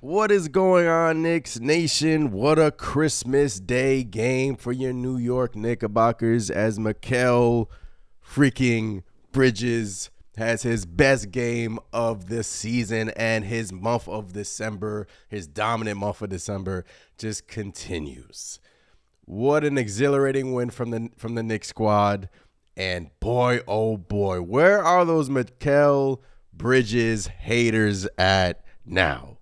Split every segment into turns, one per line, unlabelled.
What is going on, Knicks Nation? What a Christmas Day game for your New York Knickerbockers as Mikal freaking Bridges has his best game of the season, and his month of December, his dominant month of December, just continues. What an exhilarating win from the Knicks squad. And boy, oh boy, where are those Mikal Bridges haters at now?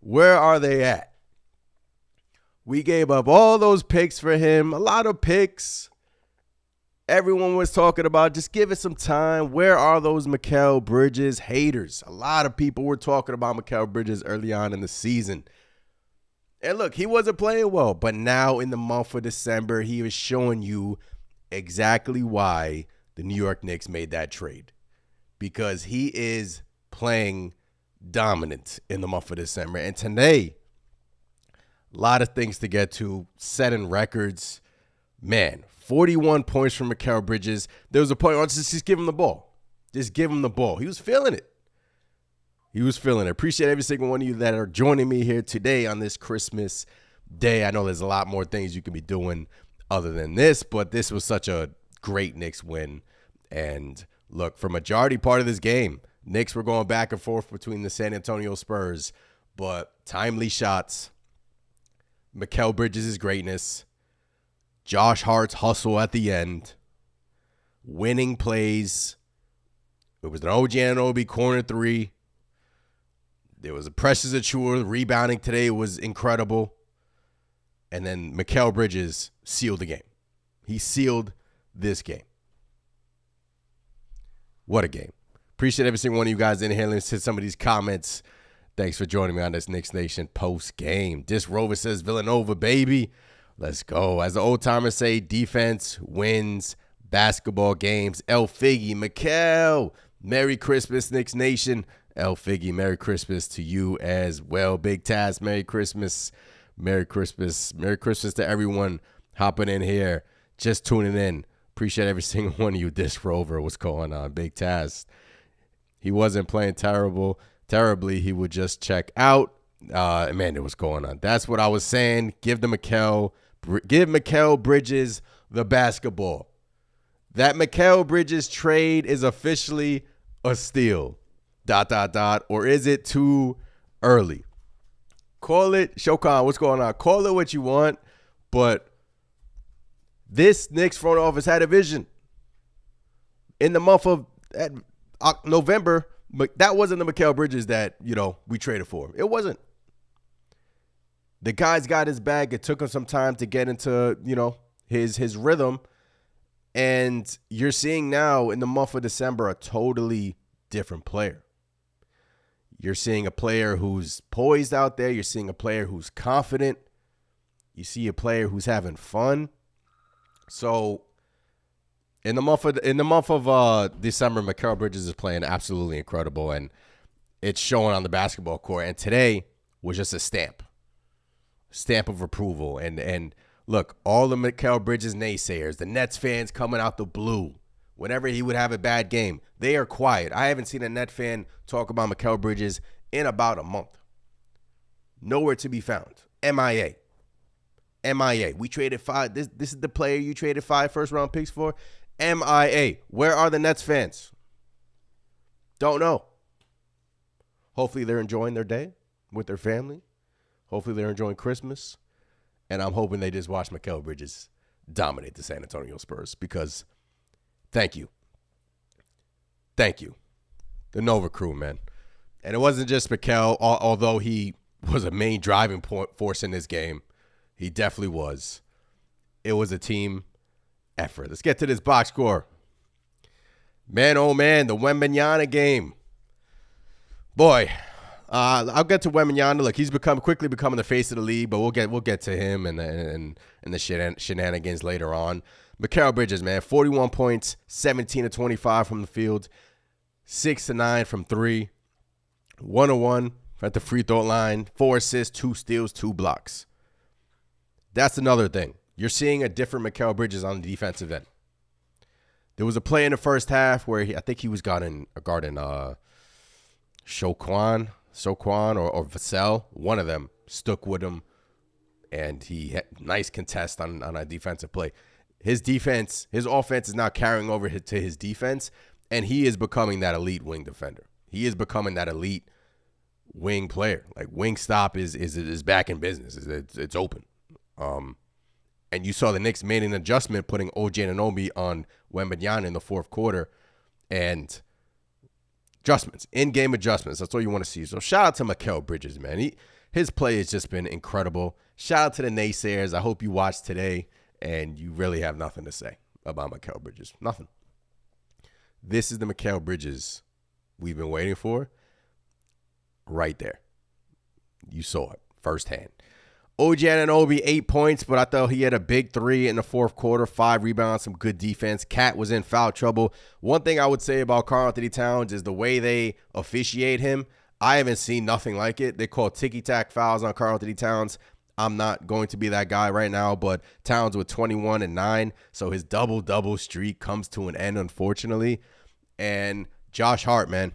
Where are they at? We gave up all those picks for him, a lot of picks. Everyone was talking about just give it some time. Where are those Mikal Bridges haters? A lot of people were talking about Mikal Bridges early on in the season. And look, he wasn't playing well, but now in the month of December, he is showing you exactly why the New York Knicks made that trade. Because he is playing dominant in the month of December. And today, a lot of things to get to, setting records. Man, 41 points from Mikal Bridges. There was a point, just give him the ball. Just give him the ball. He was feeling it. He was feeling it. Appreciate every single one of you that are joining me here today on this Christmas day. I know there's a lot more things you can be doing other than this, but this was such a great Knicks win. And look, for majority part of this game, Knicks were going back and forth between the San Antonio Spurs, but timely shots, Mikal Bridges' greatness, Josh Hart's hustle at the end, winning plays. It was an OG Anunoby corner three. There was a Precious Achiuwa rebounding today. It was incredible. And then Mikal Bridges sealed the game. He sealed this game. What a game. Appreciate every single one of you guys in here. Let's hit some of these comments. Thanks for joining me on this Knicks Nation post game. Dis Rover says Villanova, baby. Let's go. As the old timers say, defense wins basketball games. El Figgy, Mikal. Merry Christmas, Knicks Nation. El Figgy, Merry Christmas to you as well. Big Taz, Merry Christmas. Merry Christmas. Merry Christmas to everyone hopping in here, just tuning in. Appreciate every single one of you. Dis Rover, what's going on? Big Taz. He wasn't playing terribly. He would just check out. Man, it was going on. That's what I was saying. Give Mikal Bridges the basketball. That Mikal Bridges trade is officially a steal. ... Or is it too early? Call it, Shokan, what's going on? Call it what you want, but this Knicks front office had a vision. In the month of November, that wasn't the Mikal Bridges that, we traded for. It wasn't. The guy's got his bag. It took him some time to get into, his rhythm. And you're seeing now in the month of December a totally different player. You're seeing a player who's poised out there. You're seeing a player who's confident. You see a player who's having fun. So in the month of December, Mikal Bridges is playing absolutely incredible, and it's showing on the basketball court. And today was just a stamp of approval. And look, all the Mikal Bridges naysayers, the Nets fans coming out the blue, whenever he would have a bad game, they are quiet. I haven't seen a Net fan talk about Mikal Bridges in about a month. Nowhere to be found. MIA. We traded 5. This is the player you traded 5 first-round picks for? MIA. Where are the Nets fans? Don't know. Hopefully they're enjoying their day with their family. Hopefully they're enjoying Christmas. And I'm hoping they just watch Mikal Bridges dominate the San Antonio Spurs because thank you. The Nova crew, man. And it wasn't just Mikal, although he was a main driving force in this game. He definitely was. It was a team effort. Let's get to this box score. Man, oh man, the Wembanyama game. Boy, I'll get to Wembanyama. Look, he's quickly becoming the face of the league, but we'll get to him and the shenanigans later on. Mikal Bridges, man, 41 points, 17 of 25 from the field, 6 of 9 from 3, 1 of 1 at the free throw line, 4 assists, 2 steals, 2 blocks. That's another thing. You're seeing a different Mikal Bridges on the defensive end. There was a play in the first half where I think he was guarding Shoquan. Soquan or Vassell, one of them stuck with him, and he had nice contest on a defensive play. His offense is now carrying over to his defense, and he is becoming that elite wing defender. He is becoming that elite wing player. Like, wing stop is back in business. It's open. And you saw the Knicks made an adjustment, putting OG Anunoby on Wembanyama in the fourth quarter, and in-game adjustments. That's all you want to see. So shout out to Mikal Bridges, man. His play has just been incredible. Shout out to the naysayers. I hope you watched today and you really have nothing to say about Mikal Bridges. Nothing. This is the Mikal Bridges we've been waiting for right there. You saw it firsthand. OG Anunoby, 8 points, but I thought he had a big 3 in the fourth quarter, 5 rebounds, some good defense. Cat was in foul trouble. One thing I would say about Karl-Anthony Towns is the way they officiate him. I haven't seen nothing like it. They call ticky-tack fouls on Karl-Anthony Towns. I'm not going to be that guy right now, but Towns with 21 and 9, so his double-double streak comes to an end, unfortunately. And Josh Hart, man.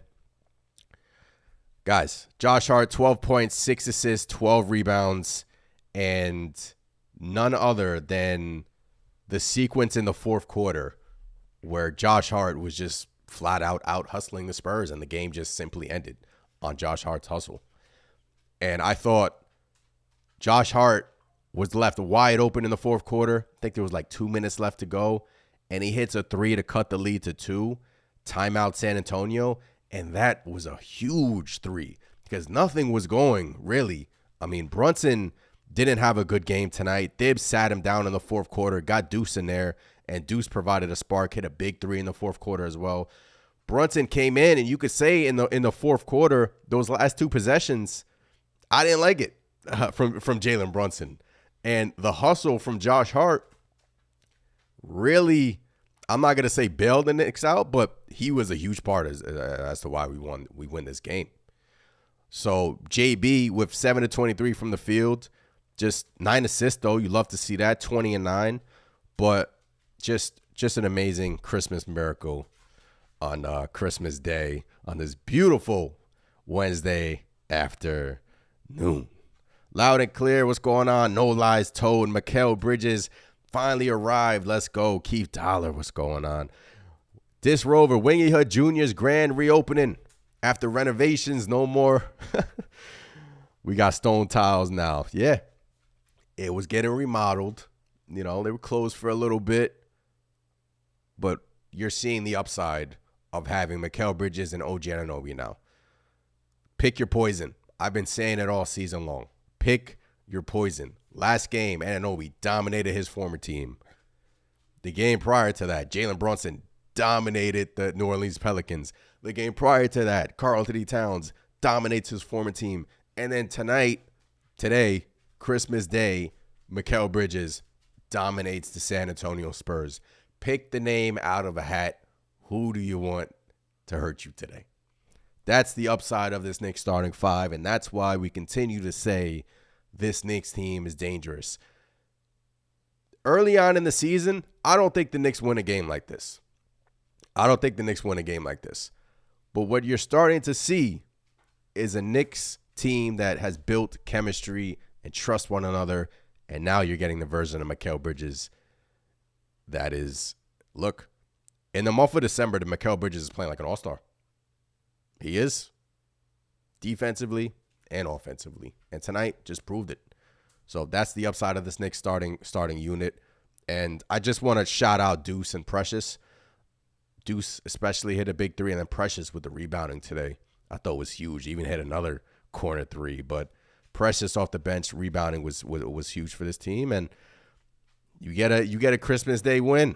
Guys, Josh Hart, 12 points, 6 assists, 12 rebounds, and none other than the sequence in the fourth quarter where Josh Hart was just flat out hustling the Spurs, and the game just simply ended on Josh Hart's hustle. And I thought Josh Hart was left wide open in the fourth quarter. I think there was like 2 minutes left to go, and he hits a 3 to cut the lead to 2. Timeout San Antonio, and that was a huge 3 because nothing was going really. I mean, Brunson didn't have a good game tonight. Thibs sat him down in the fourth quarter, got Deuce in there, and Deuce provided a spark, hit a big 3 in the fourth quarter as well. Brunson came in, and you could say in the fourth quarter, those last 2 possessions, I didn't like it from Jalen Brunson. And the hustle from Josh Hart really, I'm not going to say bailed the Knicks out, but he was a huge part as to why we win this game. So JB with 7 to 23 from the field, just 9 assists though. You love to see that, 20 and 9, but just an amazing Christmas miracle on Christmas Day on this beautiful Wednesday afternoon. Loud and clear, what's going on? No Lies Told. Mikal Bridges finally arrived. Let's go. Keith Dollar, what's going on? This Rover, Wingy Hood Jr.'s grand reopening after renovations. No more. We got stone tiles now. Yeah, it was getting remodeled. You know, they were closed for a little bit, but you're seeing the upside of having Mikal Bridges and OG Anunoby now. Pick your poison. I've been saying it all season long. Pick your poison. Last game, Anunoby dominated his former team. The game prior to that, Jalen Brunson dominated the New Orleans Pelicans. The game prior to that, Karl-Anthony Towns dominates his former team. And then today, Christmas Day, Mikal Bridges dominates the San Antonio Spurs. Pick the name out of a hat. Who do you want to hurt you today? That's the upside of this Knicks starting 5, and that's why we continue to say this Knicks team is dangerous. Early on in the season, I don't think the Knicks win a game like this. But what you're starting to see is a Knicks team that has built chemistry and trust one another, and now you're getting the version of Mikal Bridges that is, look, in the month of December, the Mikal Bridges is playing like an all-star. He is, defensively and offensively. And tonight just proved it. So that's the upside of this Knicks starting unit. And I just want to shout out Deuce and Precious. Deuce especially hit a big 3, and then Precious with the rebounding today I thought was huge. He even hit another corner 3. But Precious off the bench rebounding was huge for this team. And you get a Christmas Day win.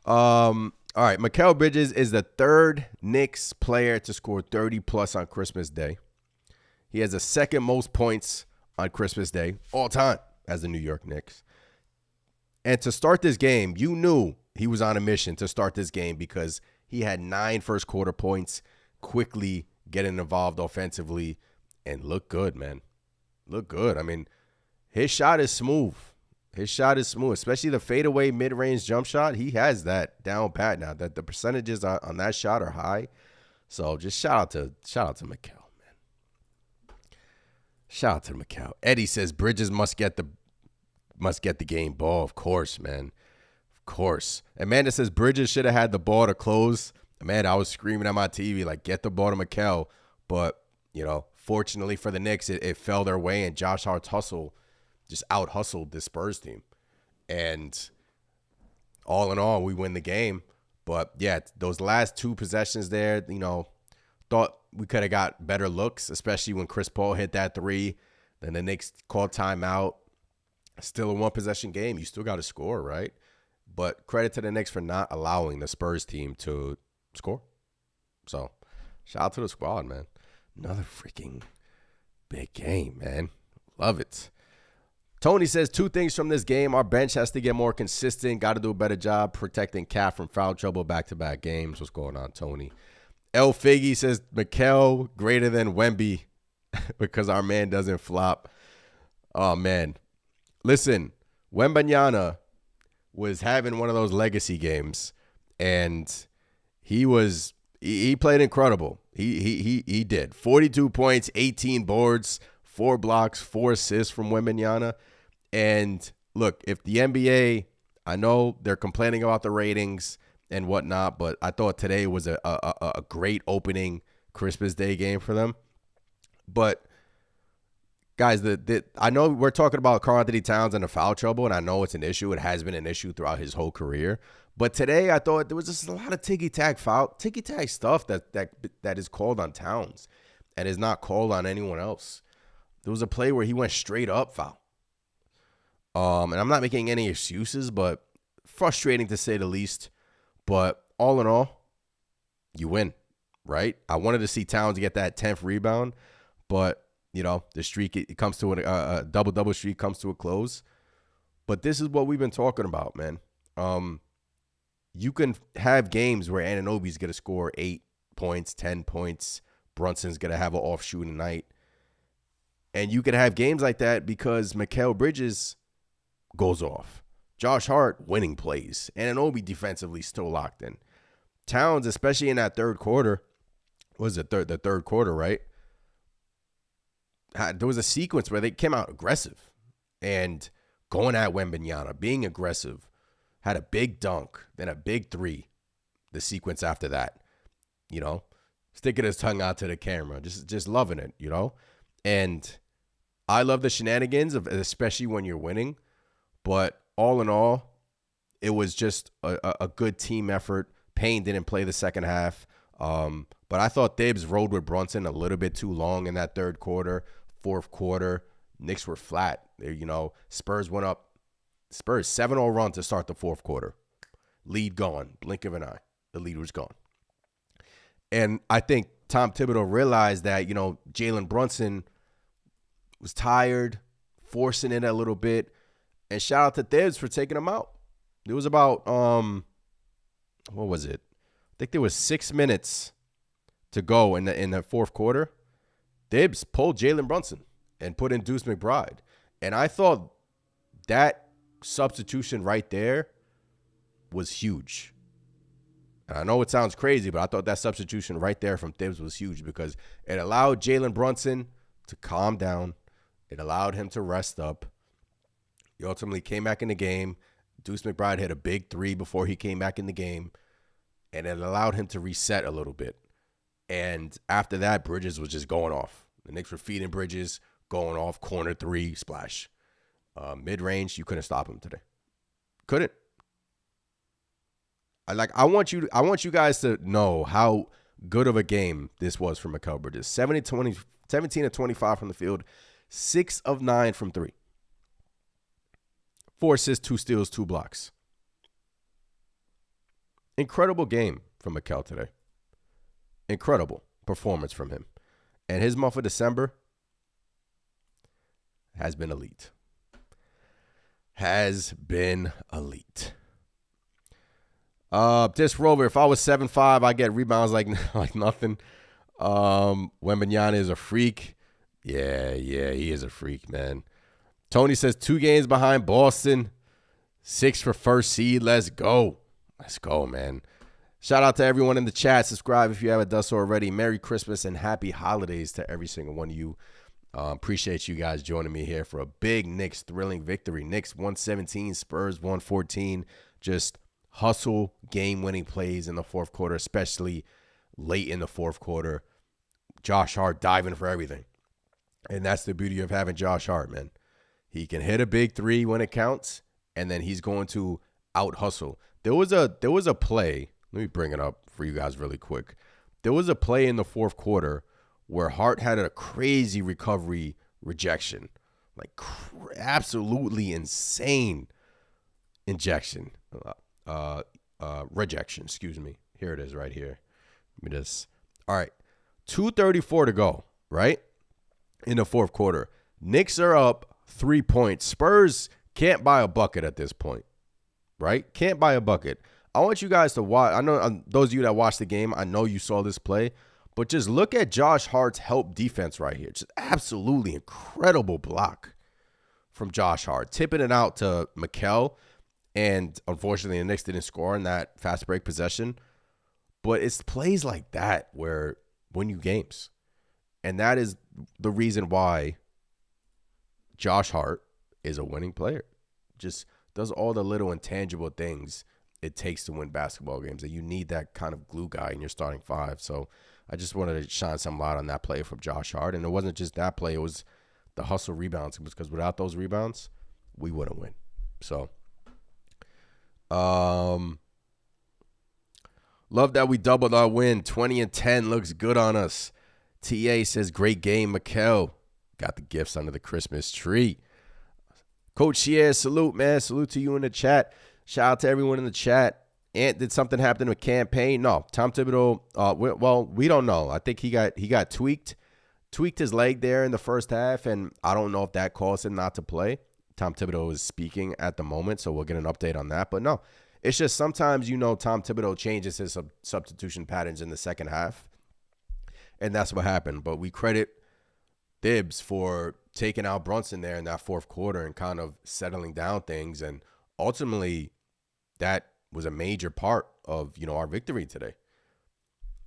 All right, Mikal Bridges is the 3rd Knicks player to score 30-plus on Christmas Day. He has the 2nd most points on Christmas Day all time as the New York Knicks. And to start this game, you knew he was on a mission to start this game because he had 9 first-quarter points, quickly getting involved offensively, and look good, man. Look good. I mean, his shot is smooth. Especially the fadeaway mid-range jump shot. He has that down pat now. That the percentages on that shot are high. So just shout out to Mikal, Shout out to Mikal. Eddie says Bridges must get the game ball. Of course, man. Of course. Amanda says Bridges should have had the ball to close. Man, I was screaming at my TV like, get the ball to Mikal. But, fortunately for the Knicks, it fell their way, and Josh Hart's hustle just out-hustled the Spurs team. And all in all, we win the game. But, yeah, those last two possessions there, thought we could have got better looks, especially when Chris Paul hit that three. Then the Knicks called timeout. Still a one-possession game. You still got to score, right? But credit to the Knicks for not allowing the Spurs team to score. So, shout out to the squad, man. Another freaking big game, man. Love it. Tony says 2 things from this game. Our bench has to get more consistent. Got to do a better job protecting Cat from foul trouble back-to-back games. What's going on, Tony? El Figgy says Mikal greater than Wemby because our man doesn't flop. Oh, man. Listen, Wembanyama was having one of those legacy games, and he played incredible. He did. 42 points, 18 boards, 4 blocks, 4 assists from Wembanyama. And look, if the NBA, I know they're complaining about the ratings and whatnot, but I thought today was a great opening Christmas Day game for them. But guys, I know we're talking about Karl-Anthony Towns and the foul trouble, and I know it's an issue. It has been an issue throughout his whole career. But today I thought there was just a lot of ticky-tack stuff that is called on Towns and is not called on anyone else. There was a play where he went straight up foul. And I'm not making any excuses, but frustrating to say the least. But all in all, you win, right? I wanted to see Towns get that 10th rebound, but, the streak, it comes to a double-double streak comes to a close. But this is what we've been talking about, man. You can have games where Anunoby's going to score 8 points, 10 points. Brunson's going to have an off-shooting night. And you can have games like that because Mikal Bridges goes off. Josh Hart winning plays. Anunoby defensively still locked in. Towns, especially in that third quarter, the third quarter, right? There was a sequence where they came out aggressive and going at Wembanyama, being aggressive. Had a big dunk, then a big three. The sequence after that, sticking his tongue out to the camera, just loving it, And I love the shenanigans, especially when you're winning. But all in all, it was just a good team effort. Payne didn't play the second half. But I thought Thibs rode with Brunson a little bit too long in that third quarter, fourth quarter. Knicks were flat. Spurs went up. Spurs 7-0 run to start the fourth quarter. Lead gone. Blink of an eye. The lead was gone. And I think Tom Thibodeau realized that, Jalen Brunson was tired, forcing it a little bit. And shout out to Thibs for taking him out. It was about, what was it? I think there was 6 minutes to go in the fourth quarter. Thibs pulled Jalen Brunson and put in Deuce McBride. And I thought that substitution right there was huge. And I know it sounds crazy, but I thought that substitution right there from Thibs was huge because it allowed Jalen Brunson to calm down. It allowed him to rest up. He ultimately came back in the game. Deuce McBride hit a big three before he came back in the game, and it allowed him to reset a little bit. And after that, Bridges was just going off. The Knicks were feeding Bridges, going off, corner three, splash. Mid-range, you couldn't stop him today. Couldn't. I want you guys to know how good of a game this was for Mikal Bridges. 17 of 25 from the field, 6 of 9 from 3. 4 assists, 2 steals, 2 blocks. Incredible game from Mikal today. Incredible performance from him. And his month of December has been elite. Has been elite. This Rover, if I was 7'5", I get rebounds like nothing. Wembanyama is a freak. Yeah, he is a freak, man. Tony says 2 games behind Boston, 6 for first seed. Let's go. Let's go, man. Shout out to everyone in the chat. Subscribe if you haven't done so already. Merry Christmas and happy holidays to every single one of you. Appreciate you guys joining me here for a big Knicks thrilling victory. Knicks 117, Spurs 114. Just hustle, game-winning plays in the fourth quarter, especially late in the fourth quarter. Josh Hart diving for everything. And that's the beauty of having Josh Hart, man. He can hit a big three when it counts, and then he's going to out-hustle. There was a play. Let me bring it up for you guys really quick. There was a play in the fourth quarter where Hart had a crazy recovery rejection, like absolutely insane rejection, excuse me. Here it is right here. Let me just, all right, 2:34 to go, right? In the fourth quarter. Knicks are up 3 points. Spurs can't buy a bucket at this point, right? Can't buy a bucket. I want you guys to watch. I know those of you that watched the game, I know you saw this play. But just look at Josh Hart's help defense right here. Just absolutely incredible block from Josh Hart. Tipping it out to Mikal. And unfortunately, the Knicks didn't score in that fast break possession. But it's plays like that where win you games. And that is the reason why Josh Hart is a winning player. Just does all the little intangible things it takes to win basketball games. And you need that kind of glue guy in your starting five. So I just wanted to shine some light on that play from Josh Hart. And it wasn't just that play. It was the hustle rebounds. Because without those rebounds, we wouldn't win. So, love that we doubled our win. 20-10 looks good on us. TA says, great game, Mikal. Got the gifts under the Christmas tree. Coach Shier, salute, man. Salute to you in the chat. Shout out to everyone in the chat. Ant, did something happen to a campaign? No. Tom Thibodeau, well, we don't know. I think he got tweaked his leg there in the first half, and I don't know if that caused him not to play. Tom Thibodeau is speaking at the moment, so we'll get an update on that. But no, it's just sometimes, Tom Thibodeau changes his substitution patterns in the second half, and that's what happened. But we credit Thibs for taking out Brunson there in that fourth quarter and kind of settling down things, and ultimately that was a major part of our victory today.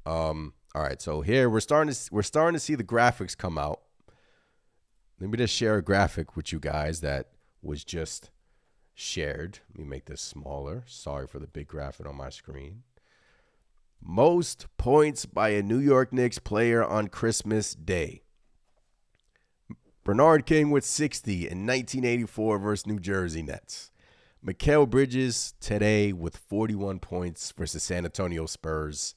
All right, so here we're starting to see the graphics come out. Let me just share a graphic with you guys that was just shared. Let me make this smaller. Sorry for the big graphic on my screen. Most points by a New York Knicks player on Christmas Day. Bernard King with 60 in 1984 versus New Jersey Nets. Mikal Bridges today with 41 points versus San Antonio Spurs.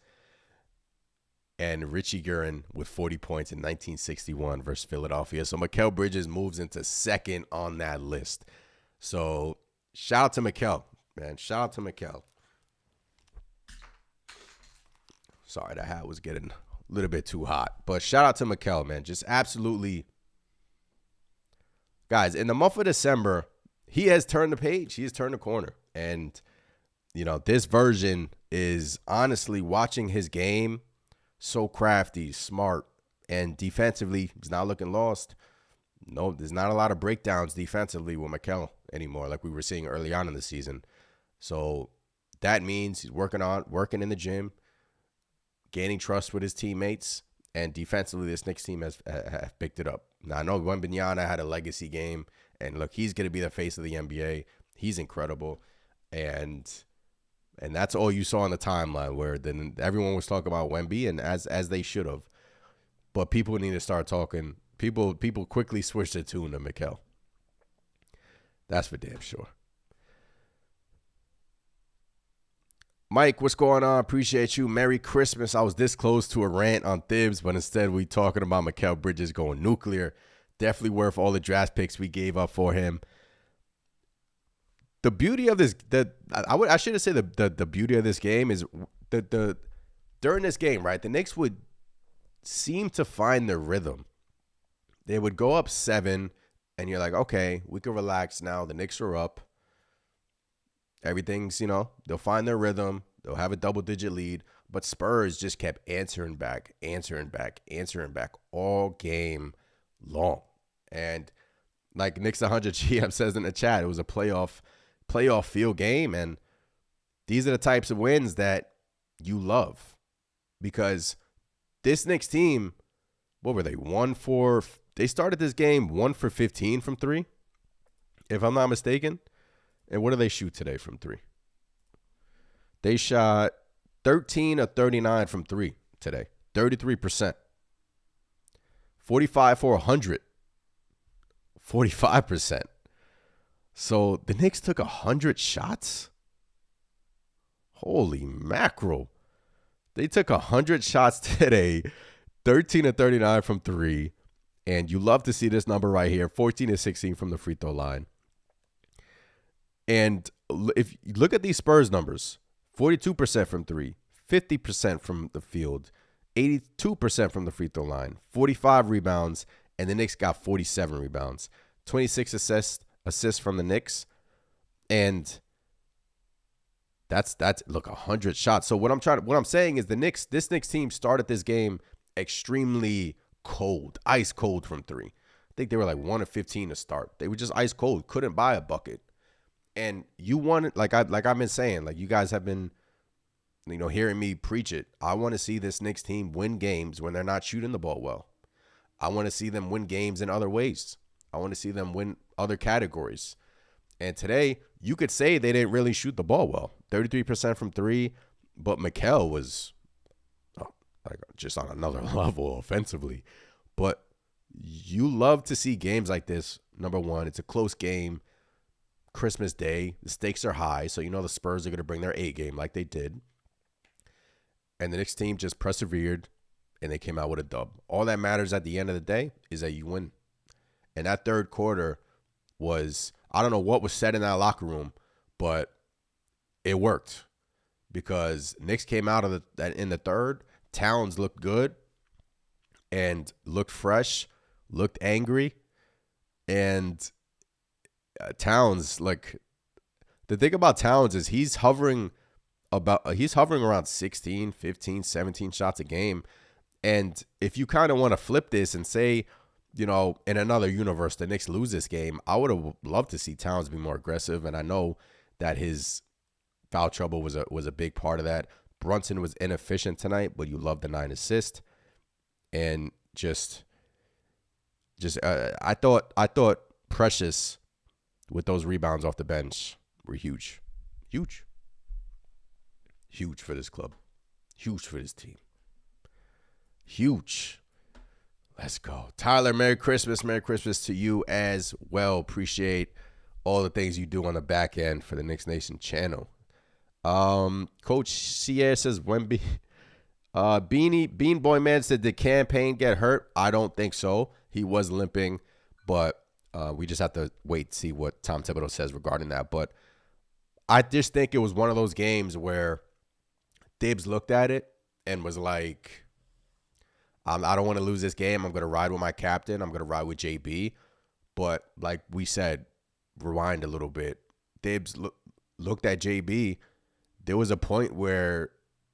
And Richie Guerin with 40 points in 1961 versus Philadelphia. So Mikal Bridges moves into second on that list. So shout out to Mikal, man. Shout out to Mikal. Sorry, the hat was getting a little bit too hot. But shout out to Mikal, man. Just absolutely. Guys, in the month of December, he has turned the page. He has turned the corner. And, this version is honestly watching his game. So crafty, smart, and defensively, he's not looking lost. No, there's not a lot of breakdowns defensively with Mikal anymore like we were seeing early on in the season. So that means he's working in the gym, gaining trust with his teammates, and defensively, this Knicks team has picked it up. Now, I know Wembanyama had a legacy game, and look, he's going to be the face of the NBA. He's incredible, and that's all you saw on the timeline, where then everyone was talking about Wemby, and as they should have. But people need to start talking. People quickly switched their tune to Mikal. That's for damn sure. Mike, what's going on? Appreciate you. Merry Christmas. I was this close to a rant on Thibs, but instead we talking about Mikal Bridges going nuclear. Definitely worth all the draft picks we gave up for him. The beauty of this, I should have said the beauty of this game is the during this game, right? The Knicks would seem to find their rhythm. They would go up 7, and you're like, okay, we can relax now. The Knicks are up. Everything's, they'll find their rhythm. They'll have a double-digit lead. But Spurs just kept answering back all game long. And like Knicks 100 GM says in the chat, it was a playoff field game. And these are the types of wins that you love. Because this Knicks team, what were they, 1 for They started this game 1 for 15 from three, if I'm not mistaken. And what do they shoot today from three? They shot 13 of 39 from three today, 33%. 45 for 100, 45%. So the Knicks took 100 shots? Holy mackerel. They took 100 shots today, 13 of 39 from three. And you love to see this number right here, 14 of 16 from the free throw line. And if you look at these Spurs numbers, 42% from three, 50% from the field, 82% from the free throw line, 45 rebounds, and the Knicks got 47 rebounds, 26 assists from the Knicks, and that's look, 100 shots. So what I'm saying is this Knicks team started this game extremely cold, ice cold from three. I think they were like 1 of 15 to start. They were just ice cold, couldn't buy a bucket. And you wanted, like I've been saying, like you guys have been, hearing me preach it. I want to see this Knicks team win games when they're not shooting the ball well. I want to see them win games in other ways. I want to see them win other categories. And today, you could say they didn't really shoot the ball well. 33% from three, but Mikal was just on another level offensively. But you love to see games like this. Number one, it's a close game. Christmas Day, the stakes are high, so the Spurs are going to bring their A game like they did. And the Knicks team just persevered, and they came out with a dub. All that matters at the end of the day is that you win. And that third quarter was, I don't know what was said in that locker room, but it worked because Knicks came out of in the third. Towns looked good and looked fresh, looked angry, and Towns, like, the thing about Towns is he's hovering around 16, 15, 17 shots a game. And if you kind of want to flip this and say, in another universe, the Knicks lose this game, I would have loved to see Towns be more aggressive. And I know that his foul trouble was a big part of that. Brunson was inefficient tonight, but you love the 9 assists. And I thought Precious with those rebounds off the bench were huge. Huge for this club. Huge for this team. Huge. Let's go. Tyler, Merry Christmas. Merry Christmas to you as well. Appreciate all the things you do on the back end for the Knicks Nation channel. Coach Sierra says Wemby. Bean Boy Man said, did Campaign get hurt? I don't think so. He was limping, but we just have to wait to see what Tom Thibodeau says regarding that. But I just think it was one of those games where Thibs looked at it and was like, I don't want to lose this game. I'm going to ride with my captain. I'm going to ride with JB. But like we said, rewind a little bit. Thibs looked at JB. There was a point where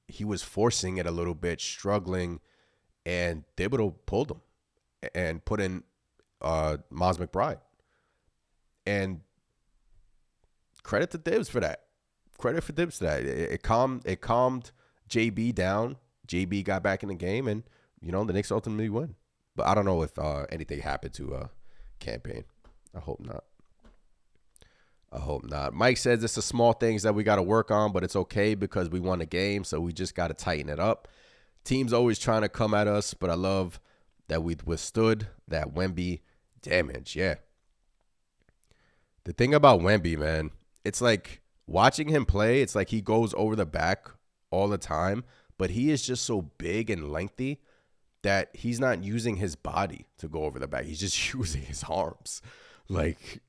he was forcing it a little bit, struggling, and Thibodeau pulled him and put in Miles McBride. And credit to Thibs for that. It calmed JB down. JB got back in the game, and the Knicks ultimately win. But I don't know if anything happened to Campaign. I hope not. Mike says it's the small things that we got to work on, but it's okay because we won the game, so we just got to tighten it up. Team's always trying to come at us, but I love that we withstood that Wemby damage. Yeah. The thing about Wemby, man, it's like watching him play, it's like he goes over the back all the time, but he is just so big and lengthy that he's not using his body to go over the back. He's just using his arms. Like,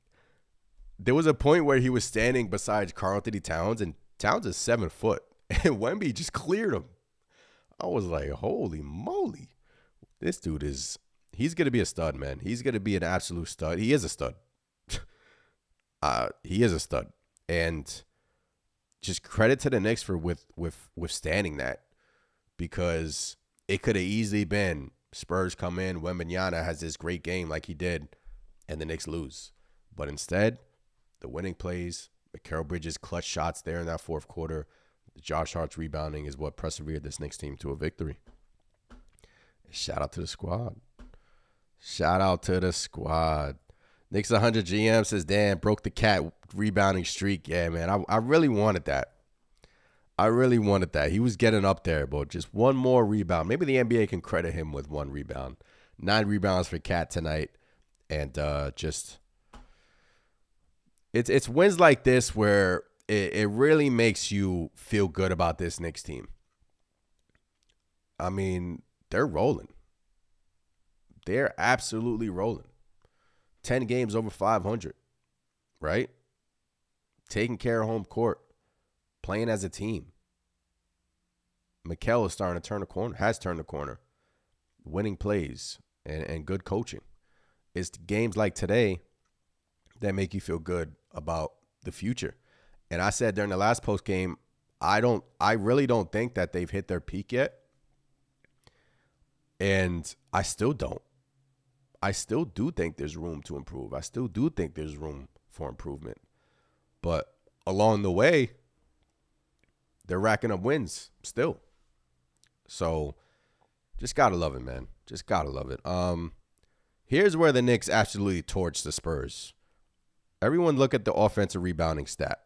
there was a point where he was standing beside Karl-Anthony Towns, and Towns is 7 foot, and Wemby just cleared him. I was like, holy moly. This dude he's going to be a stud, man. He's going to be an absolute stud. He is a stud. He is a stud. And just credit to the Knicks for withstanding that, because it could have easily been Spurs come in, Wembanyama has this great game like he did, and the Knicks lose. But instead, the winning plays, Mikal Bridges' clutch shots there in that fourth quarter, the Josh Hart's rebounding is what persevered this Knicks team to a victory. Shout out to the squad. Shout out to the squad. Knicks 100 GM says, damn, broke the cat rebounding streak. Yeah, man, I really wanted that. I really wanted that. He was getting up there, but just one more rebound. Maybe the NBA can credit him with one rebound. 9 rebounds for Cat tonight. And just it's wins like this where it really makes you feel good about this Knicks team. I mean, they're rolling. They're absolutely rolling. 10 games over 500, right? Taking care of home court. Playing as a team. Mikal is starting to turn the corner, has turned the corner. Winning plays and good coaching. It's games like today that make you feel good about the future. And I said during the last post game, I really don't think that they've hit their peak yet. And I still don't. I still do think there's room to improve. I still do think there's room for improvement. But along the way, they're racking up wins still. So just got to love it, man. Just got to love it. Here's where the Knicks absolutely torched the Spurs. Everyone look at the offensive rebounding stat.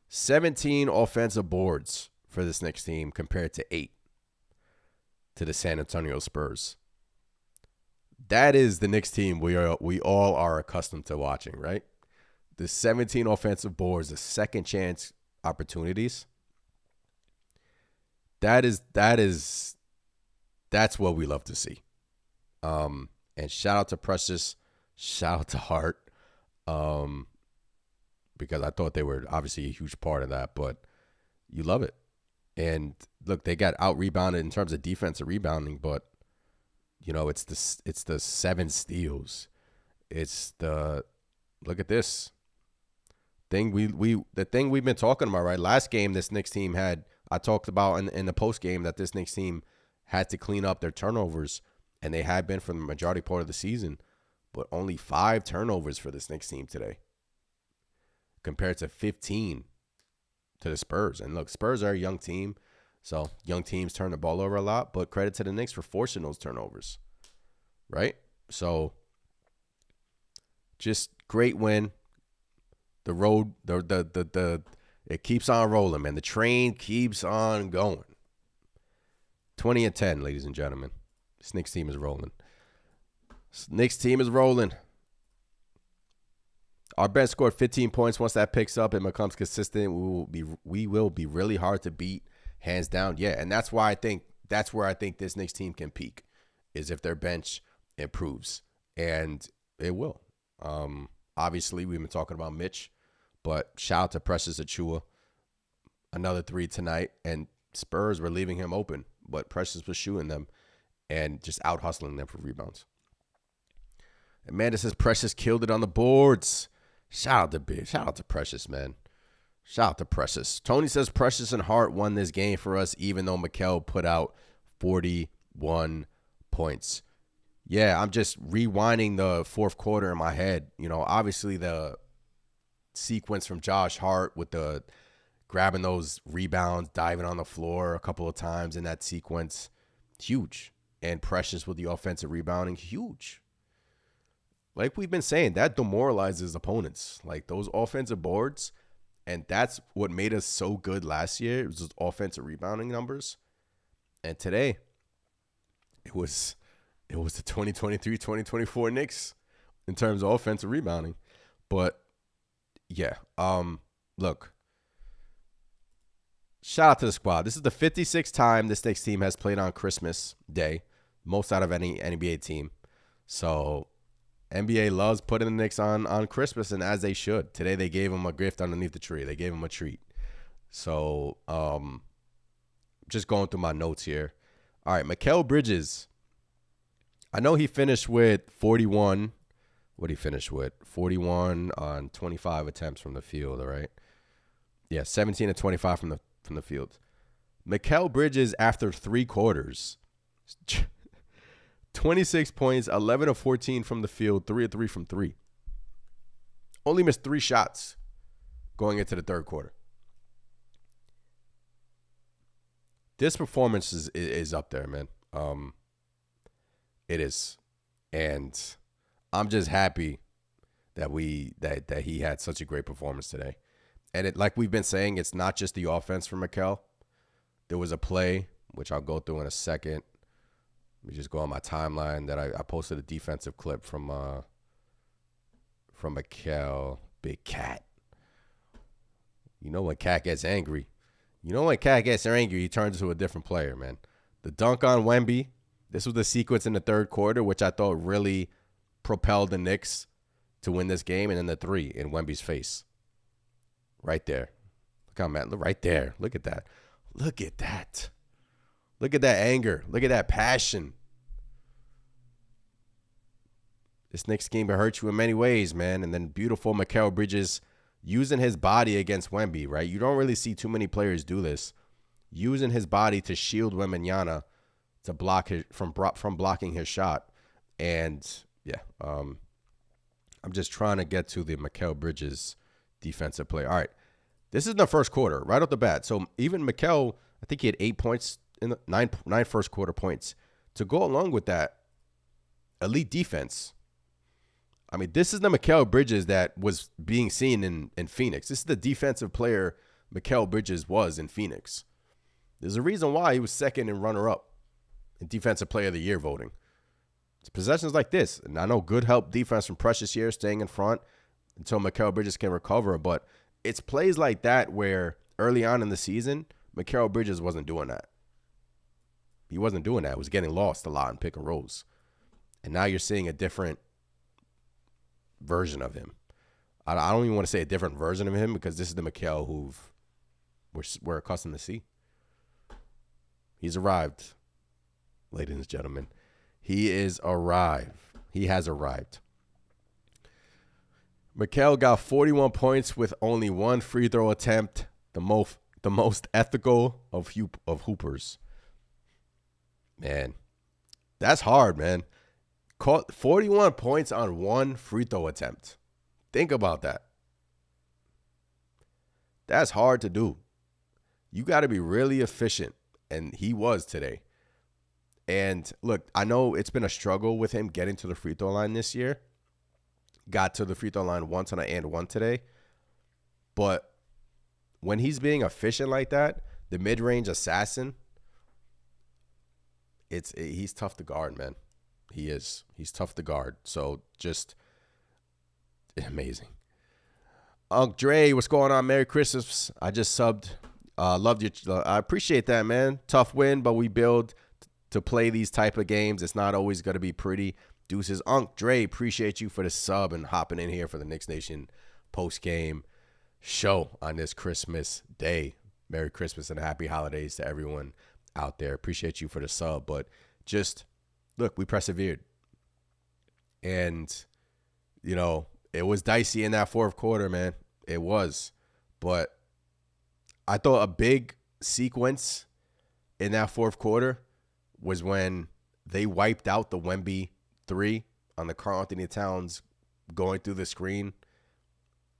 17 offensive boards for this Knicks team compared to 8 to the San Antonio Spurs. That is the Knicks team we all are accustomed to watching, right? The 17 offensive boards, the second chance opportunities. That's what we love to see. And shout out to Precious, shout out to Hart, because I thought they were obviously a huge part of that, but you love it. And look, they got out rebounded in terms of defensive rebounding, but you know, it's the 7 steals. It's the look at this thing the thing we've been talking about, right? Last game this Knicks team had, I talked about in the post game that this Knicks team had to clean up their turnovers, and they had been for the majority part of the season, but only 5 turnovers for this Knicks team today compared to 15 to the Spurs. And look, Spurs are a young team, so young teams turn the ball over a lot, but credit to the Knicks for forcing those turnovers, right? So just great win. The road, it keeps on rolling, man. The train keeps on going. 20-10, ladies and gentlemen. This Knicks team is rolling. This Knicks team is rolling. Our bench scored 15 points. Once that picks up and becomes consistent, we will be really hard to beat, hands down. Yeah, and that's where I think this Knicks team can peak, is if their bench improves, and it will. Obviously, we've been talking about Mitch, but shout out to Precious Achiuwa. Another 3 tonight, and Spurs were leaving him open, but Precious was shooting them and just out hustling them for rebounds. Amanda says Precious killed it on the boards. Shout out to Precious, man. Shout out to Precious. Tony says Precious and Hart won this game for us, even though Mikal put out 41 points. Yeah, I'm just rewinding the fourth quarter in my head. You know, obviously the sequence from Josh Hart with the grabbing those rebounds, diving on the floor a couple of times in that sequence, huge. And Precious with the offensive rebounding, huge. Like we've been saying, that demoralizes opponents. Like those offensive boards, and that's what made us so good last year. It was just offensive rebounding numbers. And today, it was the 2023-2024 Knicks in terms of offensive rebounding. But yeah, look, shout out to the squad. This is the 56th time this Knicks team has played on Christmas Day, most out of any NBA team. So NBA loves putting the Knicks on Christmas, and as they should. Today they gave them a gift underneath the tree. They gave them a treat. So just going through my notes here. All right, Mikal Bridges. I know he finished with 41. What did he finish with? 41 on 25 attempts from the field, all right? Yeah, 17 and 25 from the field. Mikal Bridges, after 3 quarters, 26 points, 11 of 14 from the field, 3 of 3 from 3. Only missed 3 shots going into the third quarter. This performance is up there, man. It is. And I'm just happy that that he had such a great performance today. And like we've been saying, it's not just the offense for Mikal. There was a play, which I'll go through in a second. Let me just go on my timeline that I posted a defensive clip from Mikal. Big Cat. You know when Cat gets angry. He turns into a different player, man. The dunk on Wemby. This was the sequence in the third quarter, which I thought really propelled the Knicks to win this game. And then the three in Wemby's face. Right there. Look how mad. Right there. Look at that. Look at that. Look at that anger. Look at that passion. This Knicks game will hurt you in many ways, man. And then beautiful Mikal Bridges using his body against Wemby, right? You don't really see too many players do this. Using his body to shield Wembanyama to block his from blocking his shot. And yeah, I'm just trying to get to the Mikal Bridges defensive play. All right. This is the first quarter, right off the bat. So even Mikal, I think he had 8 points in the nine first quarter points. To go along with that elite defense. I mean, this is the Mikal Bridges that was being seen in Phoenix. This is the defensive player Mikal Bridges was in Phoenix. There's a reason why he was second and runner-up in Defensive Player of the Year voting. It's possessions like this. And I know good help defense from Precious here, staying in front until Mikal Bridges can recover. But it's plays like that where early on in the season, Mikal Bridges wasn't doing that. He wasn't doing that. He was getting lost a lot in pick and rolls. And now you're seeing a different version of him. I don't even want to say a different version of him because this is the Mikal who we're accustomed to see. He's arrived, ladies and gentlemen. He has arrived. Mikal got 41 points with only one free throw attempt, the most ethical of hoopers. Man, that's hard, man. Caught 41 points on one free throw attempt. Think about that. That's hard to do. You got to be really efficient, and he was today. And look, I know it's been a struggle with him getting to the free throw line this year. Got to the free throw line once on an and one today. But when he's being efficient like that, the mid-range assassin, he's tough to guard, man. He is. He's tough to guard. So just amazing. Unc Dre, what's going on? Merry Christmas. I just subbed. Loved you. I appreciate that, man. Tough win, but we build to play these type of games. It's not always going to be pretty. Deuces. Unc Dre, appreciate you for the sub and hopping in here for the Knicks Nation post-game show on this Christmas day. Merry Christmas and happy holidays to everyone out there. Appreciate you for the sub. But just, look, we persevered. And, you know, it was dicey in that fourth quarter, man. It was. But I thought a big sequence in that fourth quarter was when they wiped out the Wemby 3 on the Karl Anthony Towns going through the screen.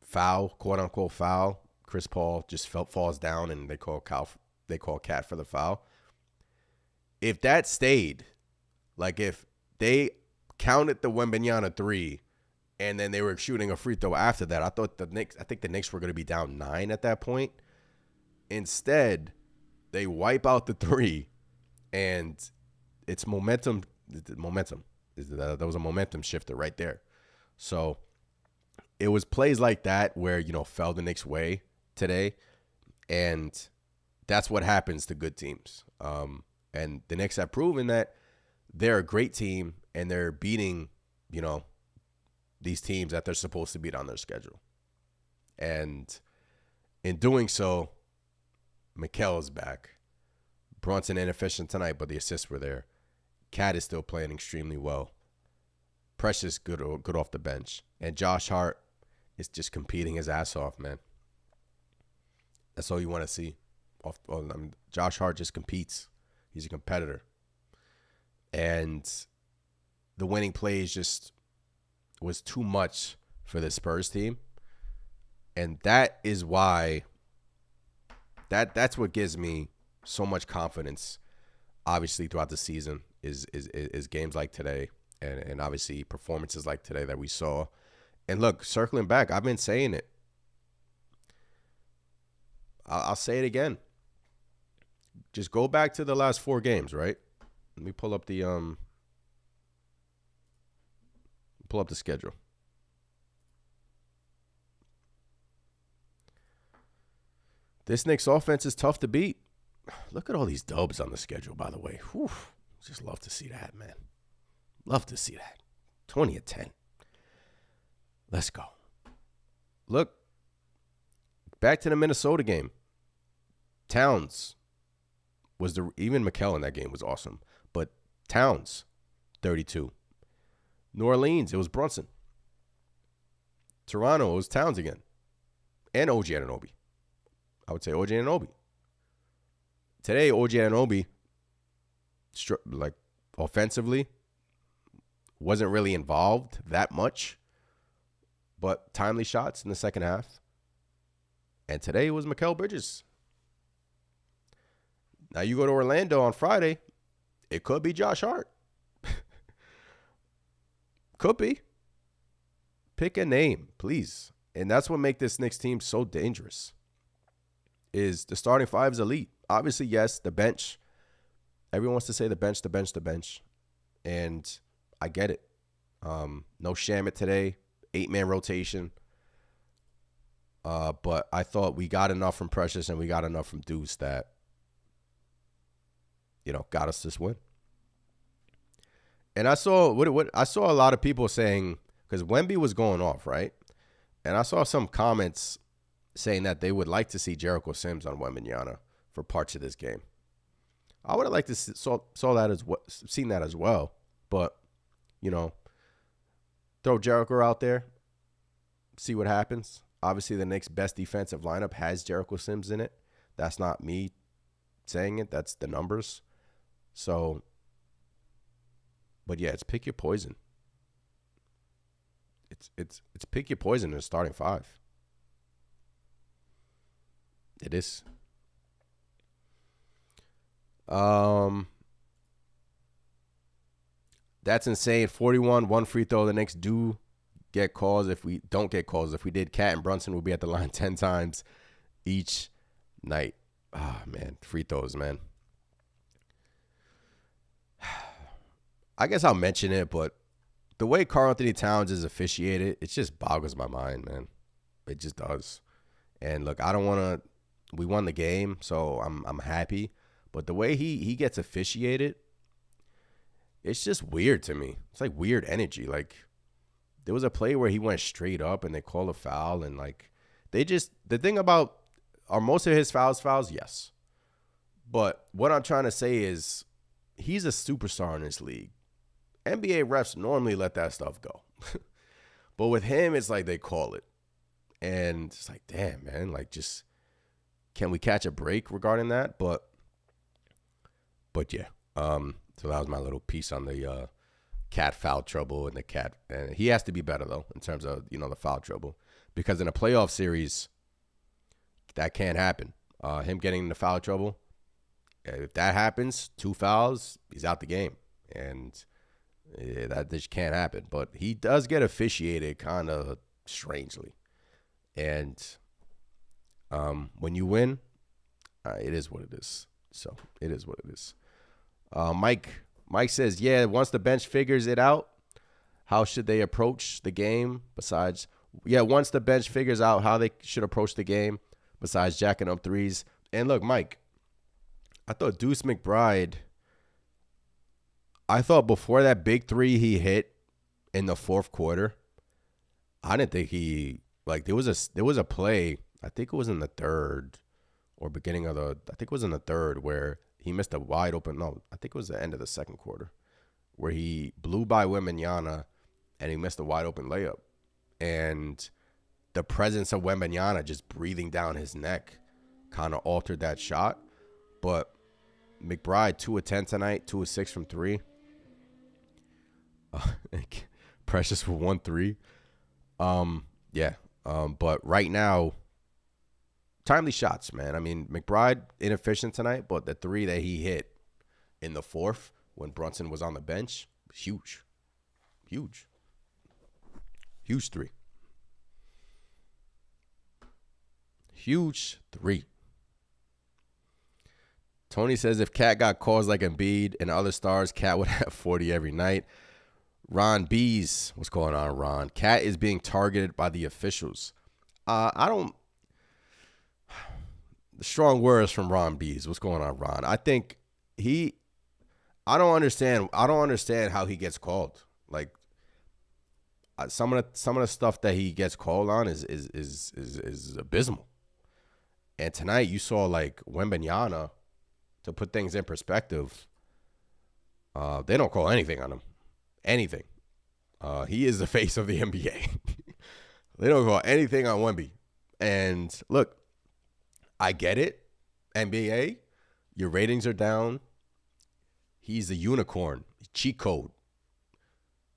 Foul, quote-unquote foul. Chris Paul just falls down, and they call Cat for the foul. If that stayed, like if they counted the Wembanyama 3 and then they were shooting a free throw after that, I think the Knicks were going to be down 9 at that point. Instead, they wipe out the 3, and it's momentum. That was a momentum shifter right there. So it was plays like that where, you know, fell the Knicks' way today, and that's what happens to good teams. And the Knicks have proven that they're a great team, and they're beating, you know, these teams that they're supposed to beat on their schedule. And in doing so, Mikal is back. Brunson inefficient tonight, but the assists were there. Cat is still playing extremely well. Precious good off the bench. And Josh Hart is just competing his ass off, man. That's all you want to see. Josh Hart just competes. He's a competitor. And the winning plays just was too much for the Spurs team. And that is why that's what gives me so much confidence, obviously, throughout the season is games like today. And obviously performances like today that we saw. And look, circling back, I've been saying it. I'll say it again. Just go back to the last 4 games, right? Let me pull up the schedule. This Knicks offense is tough to beat. Look at all these dubs on the schedule, by the way. Whew. Just love to see that, man. Love to see that. 20-10. Let's go. Look, back to the Minnesota game. Towns was even Mikal in that game was awesome. But Towns, 32. New Orleans, it was Brunson. Toronto, it was Towns again. And OG Anunoby. I would say OG Anunoby. Today, OG Anunoby, like offensively, wasn't really involved that much, but timely shots in the second half. And today it was Mikal Bridges. Now you go to Orlando on Friday, it could be Josh Hart. Could be. Pick a name, please. And that's what makes this Knicks team so dangerous. Is the starting 5 is elite. Obviously, yes, the bench. Everyone wants to say the bench, the bench, the bench. And I get it. No Shamit today. 8-man rotation. But I thought we got enough from Precious and we got enough from Deuce that, got us this win. And I saw I saw a lot of people saying, because Wemby was going off, right? And I saw some comments saying that they would like to see Jericho Sims on Wembanyama for parts of this game. I would have liked to saw that as seen that as well, but throw Jericho out there, see what happens. Obviously, the Knicks' best defensive lineup has Jericho Sims in it. That's not me saying it; that's the numbers. So, but yeah, it's pick your poison. It's pick your poison in the starting 5. It is. That's insane. 41, 1 free throw. The Knicks do get calls. If we don't get calls, if we did, Cat and Brunson will be at the line 10 times each night. Man, free throws, man. I guess I'll mention it, but the way Karl-Anthony Towns is officiated, it just boggles my mind, man. It just does. And look, I don't want to. We won the game, so I'm happy. But the way he gets officiated, it's just weird to me. It's like weird energy. Like there was a play where he went straight up and they called a foul, and like the thing about are most of his fouls? Yes. But what I'm trying to say is he's a superstar in this league. NBA refs normally let that stuff go. But with him, it's like they call it. And it's like, damn, man, like just can we catch a break regarding that? But yeah. So that was my little piece on the Cat foul trouble and the Cat. And he has to be better, though, in terms of, the foul trouble. Because in a playoff series, that can't happen. Him getting into foul trouble, if that happens, 2 fouls, he's out the game. And that just can't happen. But he does get officiated kind of strangely. And when you win, it is what it is. So it is what it is. Mike says, yeah, once the bench figures it out, how should they approach the game besides, once the bench figures out how they should approach the game besides jacking up threes. And look, Mike, I thought Deuce McBride, before that big 3 he hit in the fourth quarter, I didn't think there was a play, I think it was in the third or beginning of I think it was in the third where he missed a wide open, I think it was the end of the second quarter, where he blew by Wembanyama and he missed a wide open layup. And the presence of Wembanyama just breathing down his neck kind of altered that shot. But McBride, 2 of 10 tonight, 2 of 6 from 3. Precious for 1-3. But right now, timely shots, man. I mean, McBride inefficient tonight, but the 3 that he hit in the fourth when Brunson was on the bench was huge. Huge. Huge 3. Huge 3. Tony says if Cat got calls like Embiid and other stars, Cat would have 40 every night. Ron Bees, what's going on, Ron? Cat is being targeted by the officials. Strong words from Ron Bees. What's going on, Ron? I think I don't understand how he gets called. Like some of the stuff that he gets called on is abysmal. And tonight you saw like Wembanyama, to put things in perspective, they don't call anything on him. Anything. He is the face of the NBA. They don't call anything on Wemby. And look, I get it. NBA, your ratings are down. He's a unicorn. Cheat code.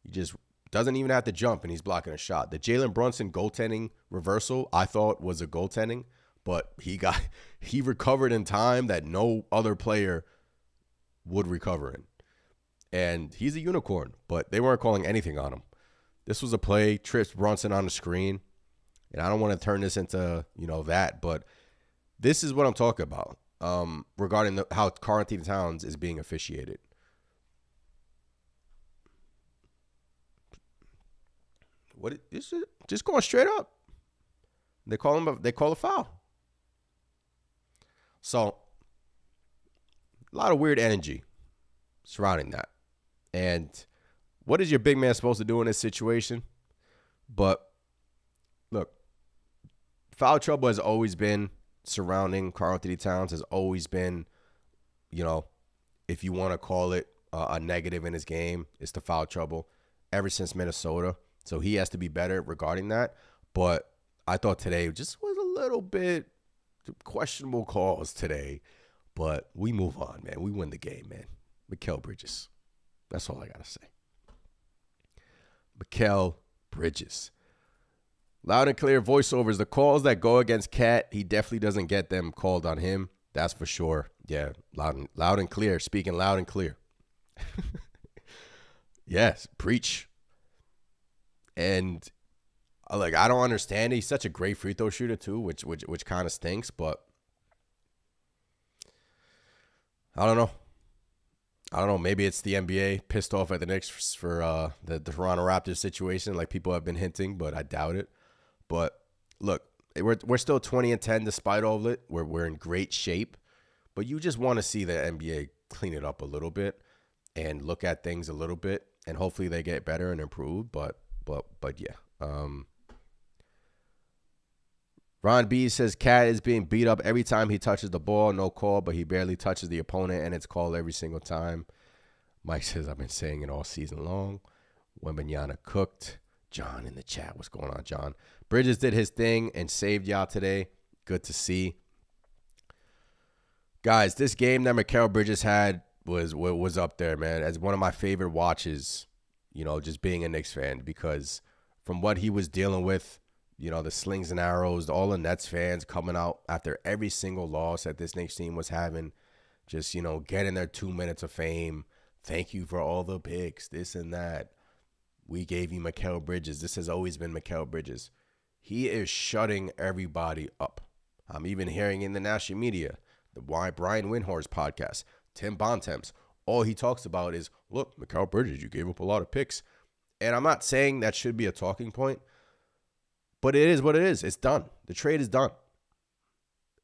He just doesn't even have to jump, and he's blocking a shot. The Jalen Brunson goaltending reversal, I thought was a goaltending, but he recovered in time that no other player would recover in. And he's a unicorn, but they weren't calling anything on him. This was a play, trips Brunson on the screen, and I don't want to turn this into, that, but this is what I'm talking about regarding how Karl-Anthony Towns is being officiated. Just going straight up. They call a foul. So, a lot of weird energy surrounding that. And what is your big man supposed to do in this situation? But, look, foul trouble has always been surrounding Karl-Anthony Towns, has always been, if you want to call it a negative in his game, it's the foul trouble ever since Minnesota. So he has to be better regarding that. But I thought today just was a little bit questionable calls today. But we move on, man. We win the game, man. Mikal Bridges. That's all I got to say. Mikal Bridges. Loud and clear voiceovers. The calls that go against Cat, he definitely doesn't get them called on him. That's for sure. Yeah, loud and clear. Speaking loud and clear. Yes, preach. And I don't understand. He's such a great free throw shooter too, which kind of stinks. But I don't know. Maybe it's the NBA pissed off at the Knicks for the Toronto Raptors situation, like people have been hinting, but I doubt it. But look, we're still 20-10 despite all of it. We're in great shape, but you just want to see the NBA clean it up a little bit and look at things a little bit, and hopefully they get better and improve. But yeah. Ron B says Cat is being beat up every time he touches the ball. No call, but he barely touches the opponent, and it's called every single time. Mike says I've been saying it all season long. Wembanyama cooked. John in the chat. What's going on, John? Bridges did his thing and saved y'all today. Good to see. Guys, this game that Mikal Bridges had was up there, man, as one of my favorite watches, just being a Knicks fan, because from what he was dealing with, the slings and arrows, all the Nets fans coming out after every single loss that this Knicks team was having, just, getting their 2 minutes of fame. Thank you for all the picks, this and that. We gave you Mikal Bridges. This has always been Mikal Bridges. He is shutting everybody up. I'm even hearing in the national media, the Brian Windhorst podcast, Tim Bontemps, all he talks about is, look, Mikal Bridges, you gave up a lot of picks. And I'm not saying that should be a talking point, but it is what it is. It's done. The trade is done.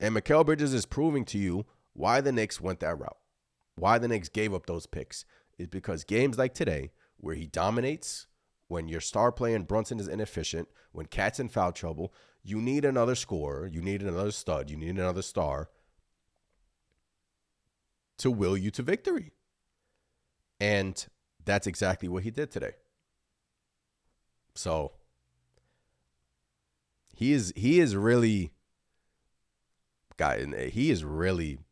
And Mikal Bridges is proving to you why the Knicks went that route. Why the Knicks gave up those picks is because games like today, where he dominates, when your star player in Brunson is inefficient, when Cat's in foul trouble, you need another scorer, you need another stud, you need another star to will you to victory. And that's exactly what he did today. So he is really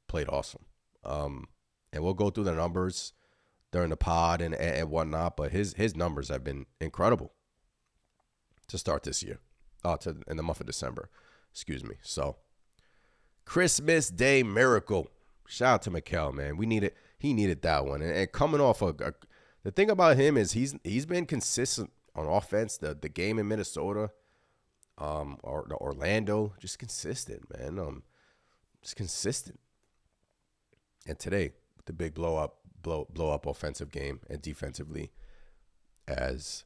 played awesome. And we'll go through the numbers during the pod and whatnot, but his numbers have been incredible to start this year. In the month of December. Excuse me. So, Christmas Day Miracle. Shout out to Mikal, man. He needed that one. And coming off The thing about him is he's been consistent on offense. The game in Minnesota, or the Orlando, just consistent, man. Just consistent. And today, the big blow up offensive game and defensively as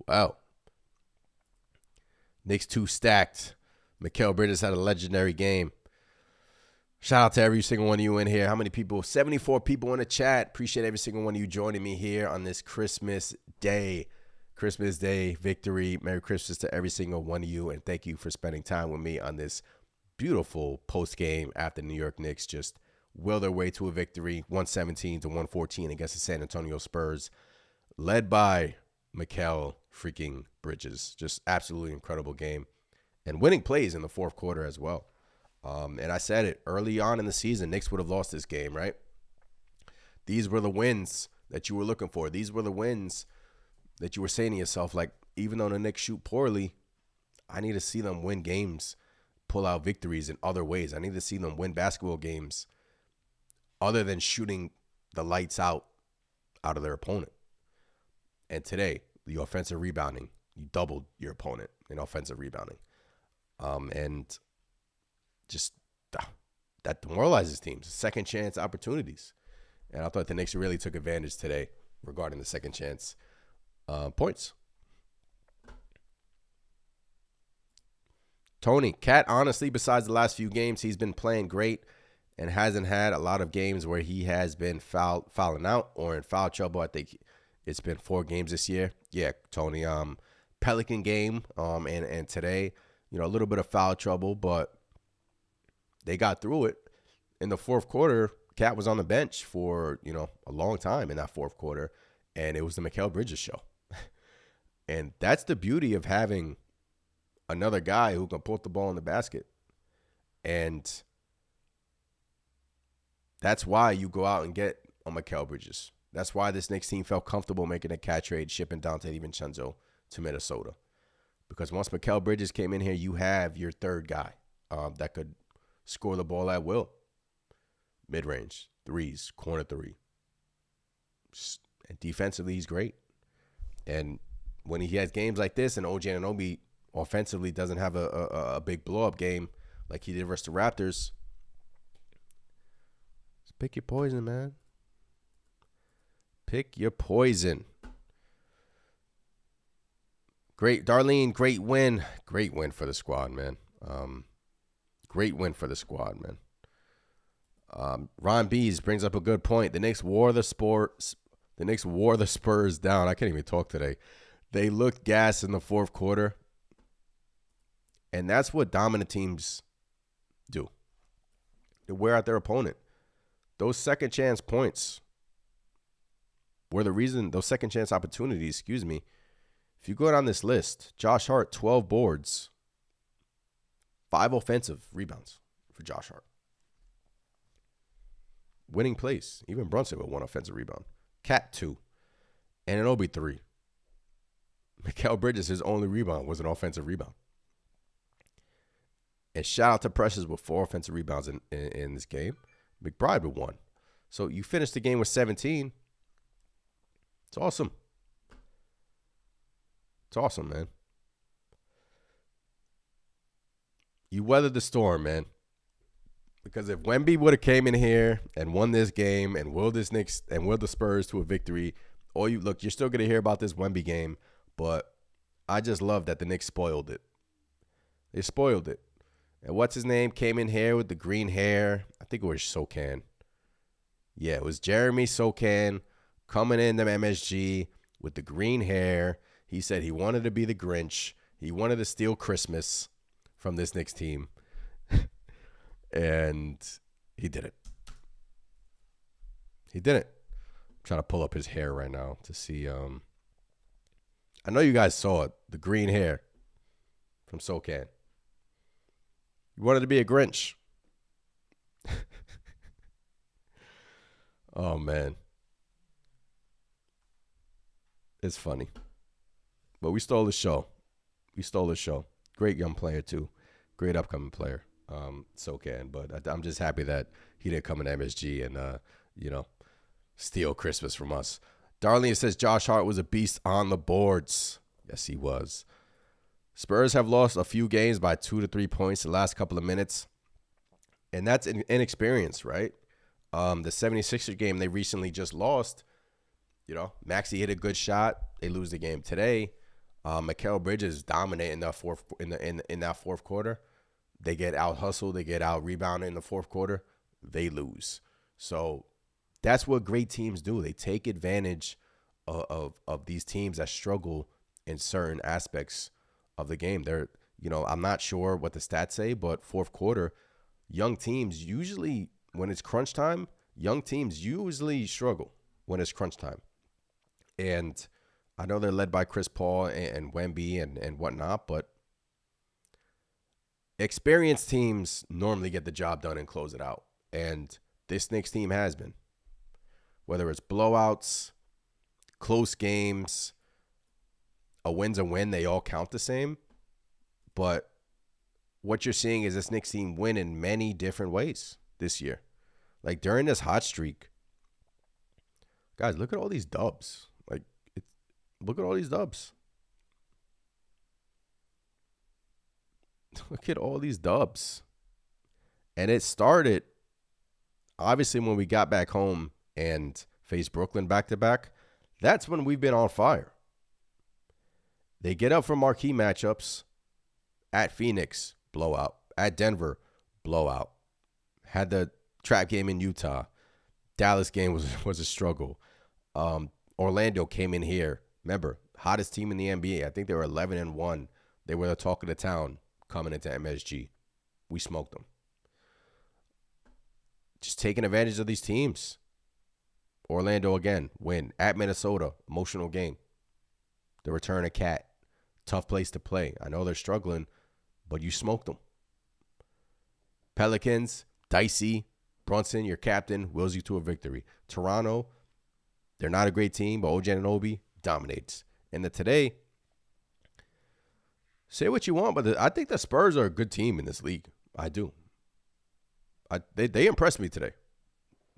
well. Knicks 2 stacked. Mikal Bridges had a legendary game. Shout out to every single one of you in here. How many people? 74 people in the chat. Appreciate every single one of you joining me here on this Christmas Day. Christmas Day victory. Merry Christmas to every single one of you. And thank you for spending time with me on this beautiful post-game after New York Knicks just will their way to a victory, 117-114 against the San Antonio Spurs, led by Mikal freaking Bridges. Just absolutely incredible game. And winning plays in the fourth quarter as well. And I said it early on in the season, Knicks would have lost this game, right? These were the wins that you were looking for. These were the wins that you were saying to yourself, like, even though the Knicks shoot poorly, I need to see them win games, pull out victories in other ways. I need to see them win basketball games other than shooting the lights out of their opponent. And today, the offensive rebounding, you doubled your opponent in offensive rebounding. And just that demoralizes teams. Second chance opportunities. And I thought the Knicks really took advantage today regarding the second chance points. Tony, Cat, honestly, besides the last few games, he's been playing great and hasn't had a lot of games where he has been fouling out or in foul trouble. I think it's been 4 games this year. Yeah, Tony. Pelican game and today, a little bit of foul trouble, but they got through it. In the fourth quarter, Cat was on the bench for, a long time in that fourth quarter, and it was the Mikal Bridges show. And that's the beauty of having another guy who can put the ball in the basket. And that's why you go out and get a Mikal Bridges. That's why this Knicks team felt comfortable making a Cat trade, shipping Dante DiVincenzo to Minnesota. Because once Mikal Bridges came in here, you have your third guy that could score the ball at will. Mid-range, threes, corner three. And defensively, he's great. And when he has games like this and OG Anunoby offensively doesn't have a big blow-up game like he did versus the Raptors, just pick your poison, man. Pick your poison. Great, Darlene, great win. Great win for the squad, man. Great win for the squad, man. Ron Bees brings up a good point. The Knicks wore the Spurs down. I can't even talk today. They looked gas in the fourth quarter. And that's what dominant teams do. They wear out their opponent. Those second chance points were the reason, those second chance opportunities, if you go down this list, Josh Hart, 12 boards, 5 offensive rebounds for Josh Hart. Winning plays. Even Brunson with 1 offensive rebound. Cat 2. Anunoby 3. Mikal Bridges, his only rebound was an offensive rebound. And shout out to Precious with 4 offensive rebounds in this game. McBride with 1. So you finished the game with 17. It's awesome. It's awesome, man. You weathered the storm, man. Because if Wemby would have came in here and won this game and willed the Spurs to a victory, you're still gonna hear about this Wemby game, but I just love that the Knicks spoiled it. They spoiled it. And what's his name came in here with the green hair? I think it was Sokan. Yeah, it was Jeremy Sokan coming in the MSG with the green hair. He said he wanted to be the Grinch. He wanted to steal Christmas from this Knicks team. And he did it. He did it. I'm trying to pull up his hair right now to see. I know you guys saw it. The green hair from SoCan. You wanted to be a Grinch. Oh, man. It's funny. But we stole the show. Great young player, too. Great upcoming player. SoCan. But I'm just happy that he didn't come in MSG and, steal Christmas from us. Darlene says Josh Hart was a beast on the boards. Yes, he was. Spurs have lost a few games by 2 to 3 points the last couple of minutes. And that's inexperience, right? The 76er game they recently just lost, Maxey hit a good shot. They lose the game today. Mikal Bridges dominating in that fourth quarter. They get out hustled. They get out rebounded in the fourth quarter. They lose. So that's what great teams do. They take advantage of these teams that struggle in certain aspects of the game. I'm not sure what the stats say, but fourth quarter, young teams usually, when it's crunch time, struggle when it's crunch time. And I know they're led by Chris Paul and Wemby and whatnot, but experienced teams normally get the job done and close it out. And this Knicks team has been. Whether it's blowouts, close games, a win's a win, they all count the same. But what you're seeing is this Knicks team win in many different ways this year. Like during this hot streak, guys, look at all these dubs. Look at all these dubs. Look at all these dubs. And it started, obviously, when we got back home and faced Brooklyn back-to-back. That's when we've been on fire. They get up for marquee matchups. At Phoenix, blowout. At Denver, blowout. Had the trap game in Utah. Dallas game was a struggle. Orlando came in here. Remember, hottest team in the NBA. I think they were 11-1. They were the talk of the town coming into MSG. We smoked them. Just taking advantage of these teams. Orlando again, win. At Minnesota, emotional game. The return of Cat. Tough place to play. I know they're struggling, but you smoked them. Pelicans, dicey. Brunson, your captain, wills you to a victory. Toronto, they're not a great team, but OG Anunoby dominates. And today, say what you want, but I think the Spurs are a good team in this league. I do. They impressed me today.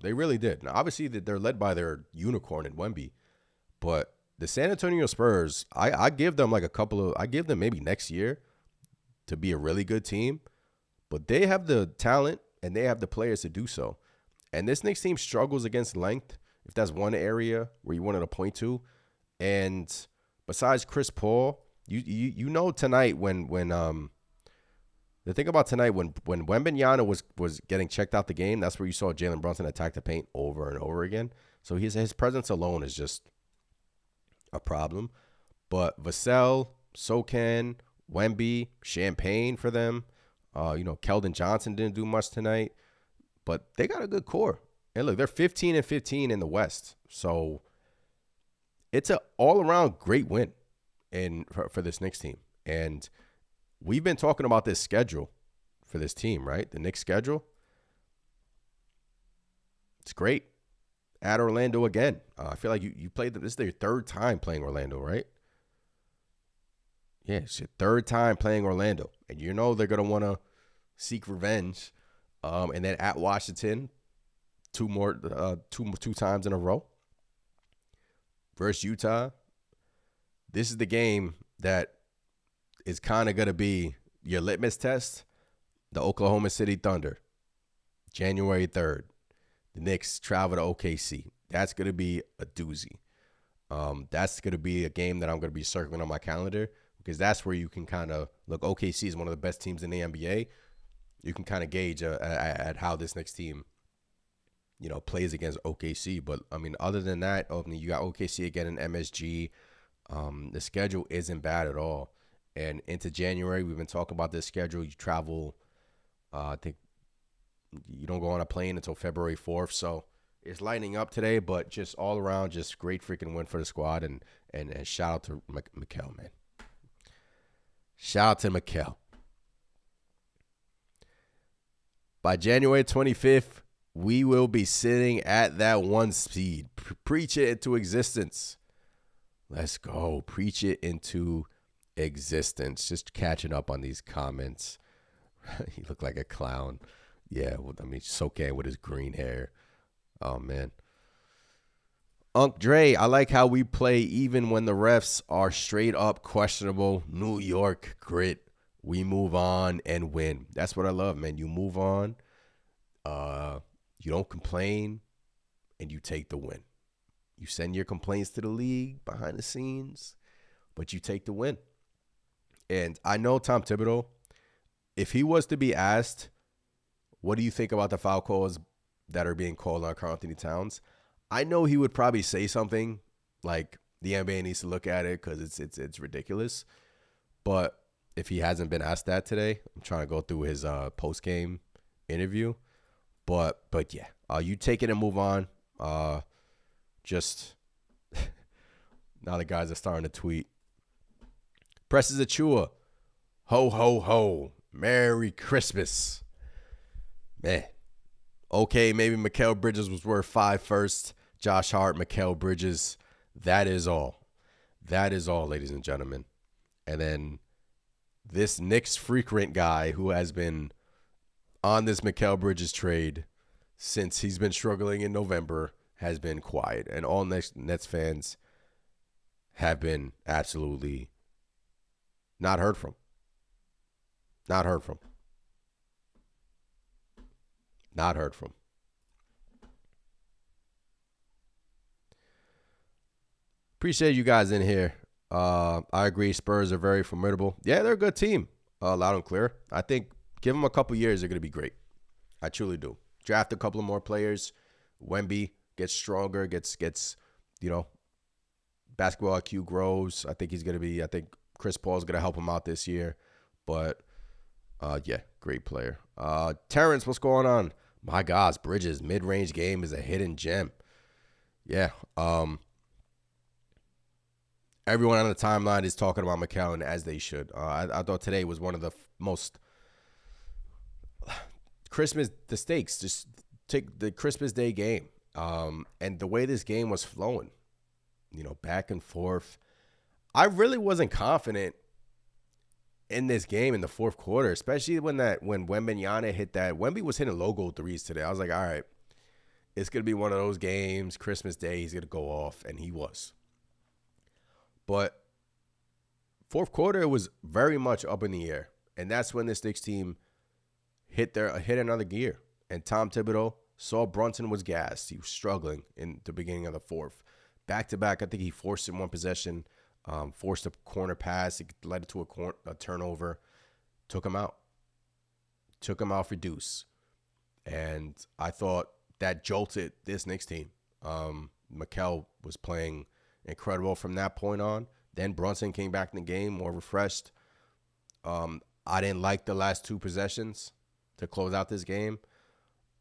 They really did. Now, obviously, they're led by their unicorn in Wemby, but the San Antonio Spurs, I give them I give them maybe next year to be a really good team, but they have the talent and they have the players to do so. And this Knicks team struggles against length, if that's one area where you wanted to point to. And besides Chris Paul, you know tonight when the thing about tonight when Wembanyama was getting checked out the game, that's where you saw Jalen Brunson attack the paint over and over again. So his presence alone is just a problem. But Vassell, Sokan, Wemby, Champagne for them. Keldon Johnson didn't do much tonight, but they got a good core. And look, they're 15-15 in the West. So it's an all-around great win for this Knicks team. And we've been talking about this schedule for this team, right? The Knicks schedule. It's great. At Orlando again. I feel like you played them. This is their third time playing Orlando, right? Yeah, it's your third time playing Orlando. And you know they're going to want to seek revenge. And then at Washington, two times in a row. Versus Utah. This is the game that is kind of going to be your litmus test. The Oklahoma City Thunder. January 3rd. The Knicks travel to OKC. That's going to be a doozy. That's going to be a game that I'm going to be circling on my calendar because that's where you can kind of look. OKC is one of the best teams in the NBA. You can kind of gauge at how this Knicks team, plays against OKC. But, other than that, you got OKC again in MSG. The schedule isn't bad at all. And into January, we've been talking about this schedule. You travel, I think, you don't go on a plane until February 4th. So it's lighting up today, but just all around, just great freaking win for the squad. And shout out to Mikal, man. Shout out to Mikal. By January 25th, we will be sitting at that 1 seed. Preach it into existence. Let's go. Preach it into existence. Just catching up on these comments. He looked like a clown. Yeah, Sokan with his green hair. Oh, man. Unc Dre, I like how we play even when the refs are straight up questionable. New York grit. We move on and win. That's what I love, man. You move on. You don't complain, and you take the win. You send your complaints to the league behind the scenes, but you take the win. And I know Tom Thibodeau, if he was to be asked, what do you think about the foul calls that are being called on Karl Anthony Towns? I know he would probably say something like the NBA needs to look at it because it's ridiculous. But if he hasn't been asked that today, I'm trying to go through his post-game interview. But yeah, you take it and move on. Just now the guys are starting to tweet. Presses Achua. Ho, ho, ho. Merry Christmas. Man. Okay, maybe Mikal Bridges was worth 5 first. Josh Hart, Mikal Bridges. That is all. That is all, ladies and gentlemen. And then this Knicks frequent guy who has been on this Mikal Bridges trade since he's been struggling in November has been quiet. And all Nets fans have been absolutely not heard from. Not heard from. Not heard from. Appreciate you guys in here. I agree. Spurs are very formidable. Yeah, they're a good team. Loud and clear. I think give them a couple years, they're going to be great. I truly do. Draft a couple of more players. Wemby gets stronger, gets basketball IQ grows. I think Chris Paul's going to help him out this year. But, yeah, great player. Terrence, what's going on? My gosh, Bridges, mid-range game is a hidden gem. Yeah. Everyone on the timeline is talking about Mikal, and as they should. I thought today was one of the most the stakes. Just take the Christmas Day game. And the way this game was flowing, back and forth. I really wasn't confident in this game in the fourth quarter, especially when Wembanyama hit that. Wemby was hitting logo threes today. I was like, all right, it's going to be one of those games, Christmas Day, he's going to go off, and he was. But fourth quarter, it was very much up in the air, and that's when this Knicks team hit another gear. And Tom Thibodeau saw Brunson was gassed. He was struggling in the beginning of the fourth. Back-to-back, I think he forced in one possession. Forced a corner pass. It led to a turnover. Took him out. Took him out for deuce. And I thought that jolted this Knicks team. Mikal was playing incredible from that point on. Then Brunson came back in the game more refreshed. I didn't like the last 2 possessions to close out this game.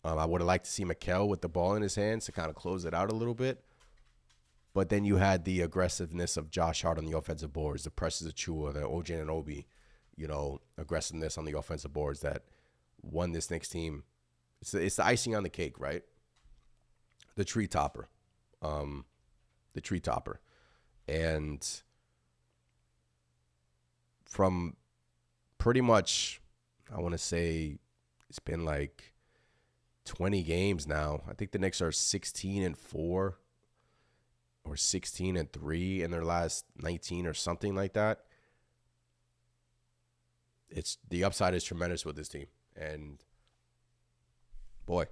I would have liked to see Mikal with the ball in his hands to kind of close it out a little bit. But then you had the aggressiveness of Josh Hart on the offensive boards, the Presses Achua, the OG Anunoby, aggressiveness on the offensive boards that won this Knicks team. It's the icing on the cake, right? The tree topper. And from pretty much, I want to say it's been like 20 games now. I think the Knicks are 16-4. Or 16-3 in their last 19 or something like that. The upside is tremendous with this team. And boy,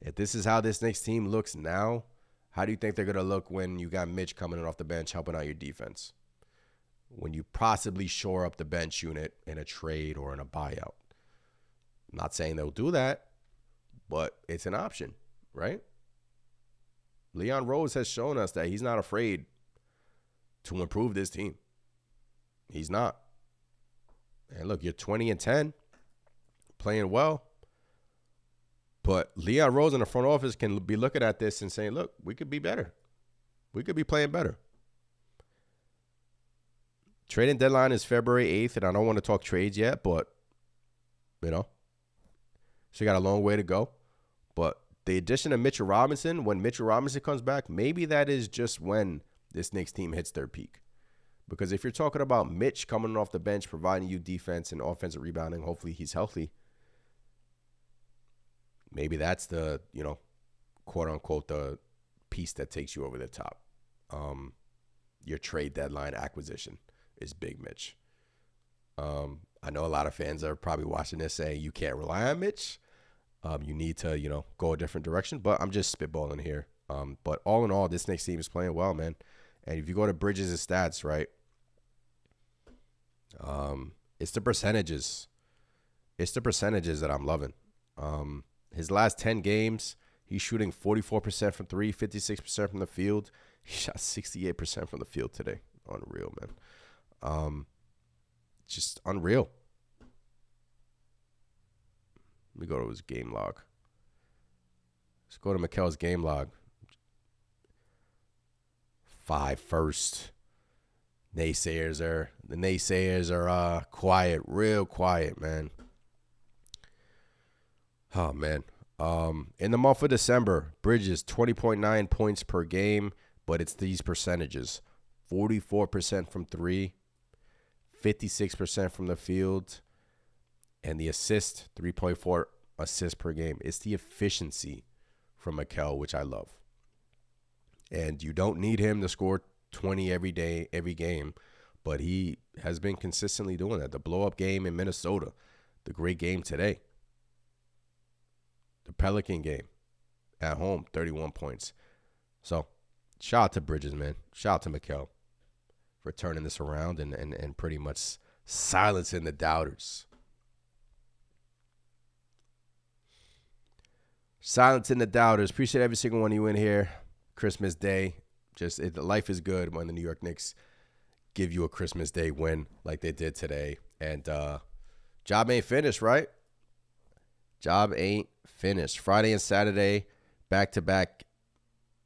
if this is how this Knicks team looks now, how do you think they're going to look when you got Mitch coming in off the bench helping out your defense? When you possibly shore up the bench unit in a trade or in a buyout. I'm not saying they'll do that, but it's an option, right? Leon Rose has shown us that he's not afraid to improve this team. He's not. And look, you're 20-10, playing well. But Leon Rose in the front office can be looking at this and saying, look, we could be better. We could be playing better. Trading deadline is February 8th, and I don't want to talk trades yet, but, she got a long way to go. But the addition of Mitchell Robinson, when Mitchell Robinson comes back, maybe that is just when this Knicks team hits their peak. Because if you're talking about Mitch coming off the bench, providing you defense and offensive rebounding, hopefully he's healthy. Maybe that's the, quote unquote, the piece that takes you over the top. Your trade deadline acquisition is big, Mitch. I know a lot of fans are probably watching this saying you can't rely on Mitch. You need to, go a different direction. But I'm just spitballing here. But all in all, this Knicks team is playing well, man. And if you go to Bridges' stats, right, it's the percentages. It's the percentages that I'm loving. His last 10 games, he's shooting 44% from three, 56% from the field. He shot 68% from the field today. Unreal, man. Just unreal. Let me go to his game log. Let's go to Mikal's game log. 5 first. The naysayers are quiet, real quiet, man. Oh, man. In the month of December, Bridges, 20.9 points per game, but it's these percentages. 44% from three, 56% from the field, and the assist, 3.4 assists per game. It's the efficiency from Mikal, which I love. And you don't need him to score 20 every day, every game, but he has been consistently doing that. The blow-up game in Minnesota, the great game today. The Pelican game at home, 31 points. So, shout out to Bridges, man. Shout out to Mikal for turning this around and pretty much silencing the doubters. Silencing the doubters. Appreciate every single one of you in here. Christmas Day. Life is good when the New York Knicks give you a Christmas Day win like they did today. And job ain't finished, right? Job ain't finished. Friday and Saturday, back-to-back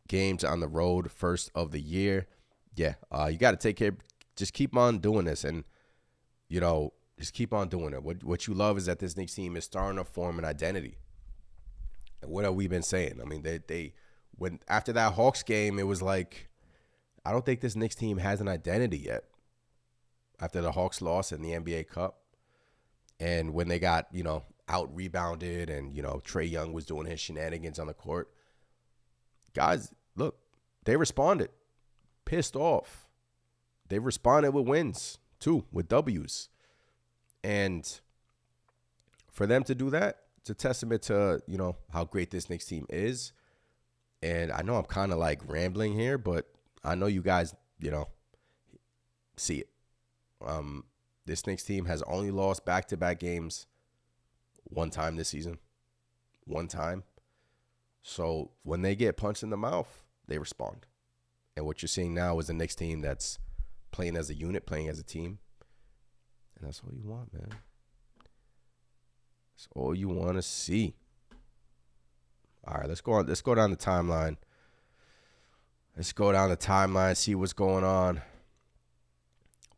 games on the road, first of the year. Yeah, you got to take care. Just keep on doing this, and just keep on doing it. What you love is that this Knicks team is starting to form an identity. And what have we been saying? I mean, when after that Hawks game, it was like, I don't think this Knicks team has an identity yet. After the Hawks lost in the NBA Cup, and when they got out rebounded, and Trae Young was doing his shenanigans on the court. Guys, look, they responded. Pissed off. They responded with wins, too, with W's. And for them to do that, it's a testament to, how great this Knicks team is. And I know I'm kind of like rambling here, but I know you guys, see it. This Knicks team has only lost back-to-back games one time this season. One time. So when they get punched in the mouth, they respond. And what you're seeing now is a Knicks team that's playing as a unit, playing as a team. And that's all you want, man. That's all you want to see. All right, let's go down the timeline. See what's going on.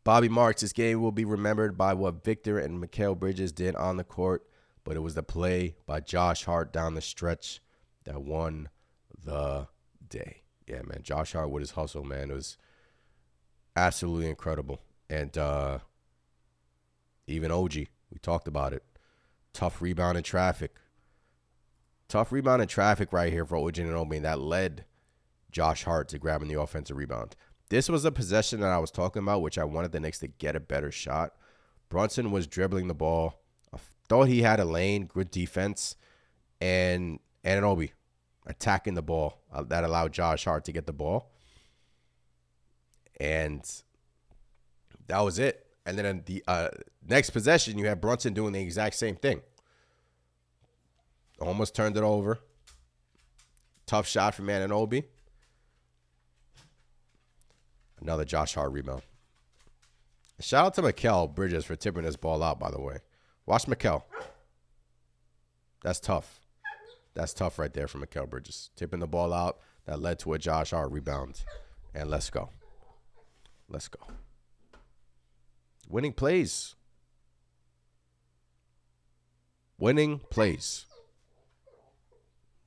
Bobby Marks, this game will be remembered by what Victor and Mikal Bridges did on the court, but it was the play by Josh Hart down the stretch that won the day. Yeah, man, Josh Hart with his hustle, man, it was absolutely incredible. And even OG, we talked about it. Tough rebound in traffic. Tough rebound in traffic right here for OG Anunoby, and that led Josh Hart to grabbing the offensive rebound. This was a possession that I was talking about, which I wanted the Knicks to get a better shot. Brunson was dribbling the ball. I thought he had a lane, good defense, and Anunoby attacking the ball. That allowed Josh Hart to get the ball. And that was it. And then in the next possession, you had Brunson doing the exact same thing. Almost turned it over. Tough shot from Anunoby. Another Josh Hart rebound. Shout out to Mikal Bridges for tipping this ball out, by the way. Watch Mikal. That's tough. That's tough right there from Mikal Bridges. Tipping the ball out. That led to a Josh Hart rebound. And let's go. Let's go. Winning plays. Winning plays.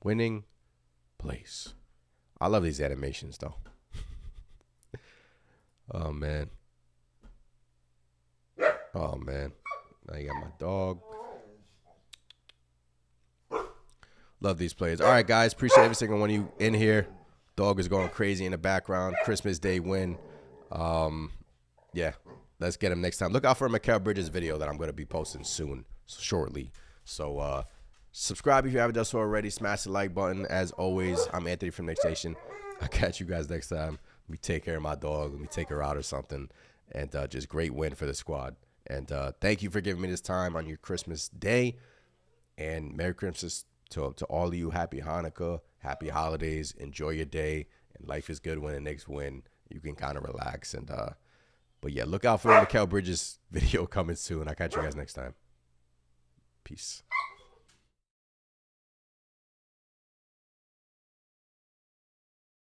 Winning plays. I love these animations, though. Oh, man. Oh, man. Now you got my dog. Love these plays. All right, guys. Appreciate every single one of you in here. Dog is going crazy in the background. Christmas Day win. Yeah, let's get him next time. Look out for a Mikal Bridges video that I'm going to be posting soon, shortly. So subscribe if you haven't done so already. Smash the like button. As always, I'm Anthony from Knicks Nation. I'll catch you guys next time. Let me take care of my dog. Let me take her out or something. And just great win for the squad. And thank you for giving me this time on your Christmas day. And Merry Christmas to all of you. Happy Hanukkah. Happy holidays. Enjoy your day. And life is good when the Knicks win. You can kind of relax. And but yeah, look out for the Mikal Bridges video coming soon. I'll catch you guys next time. Peace.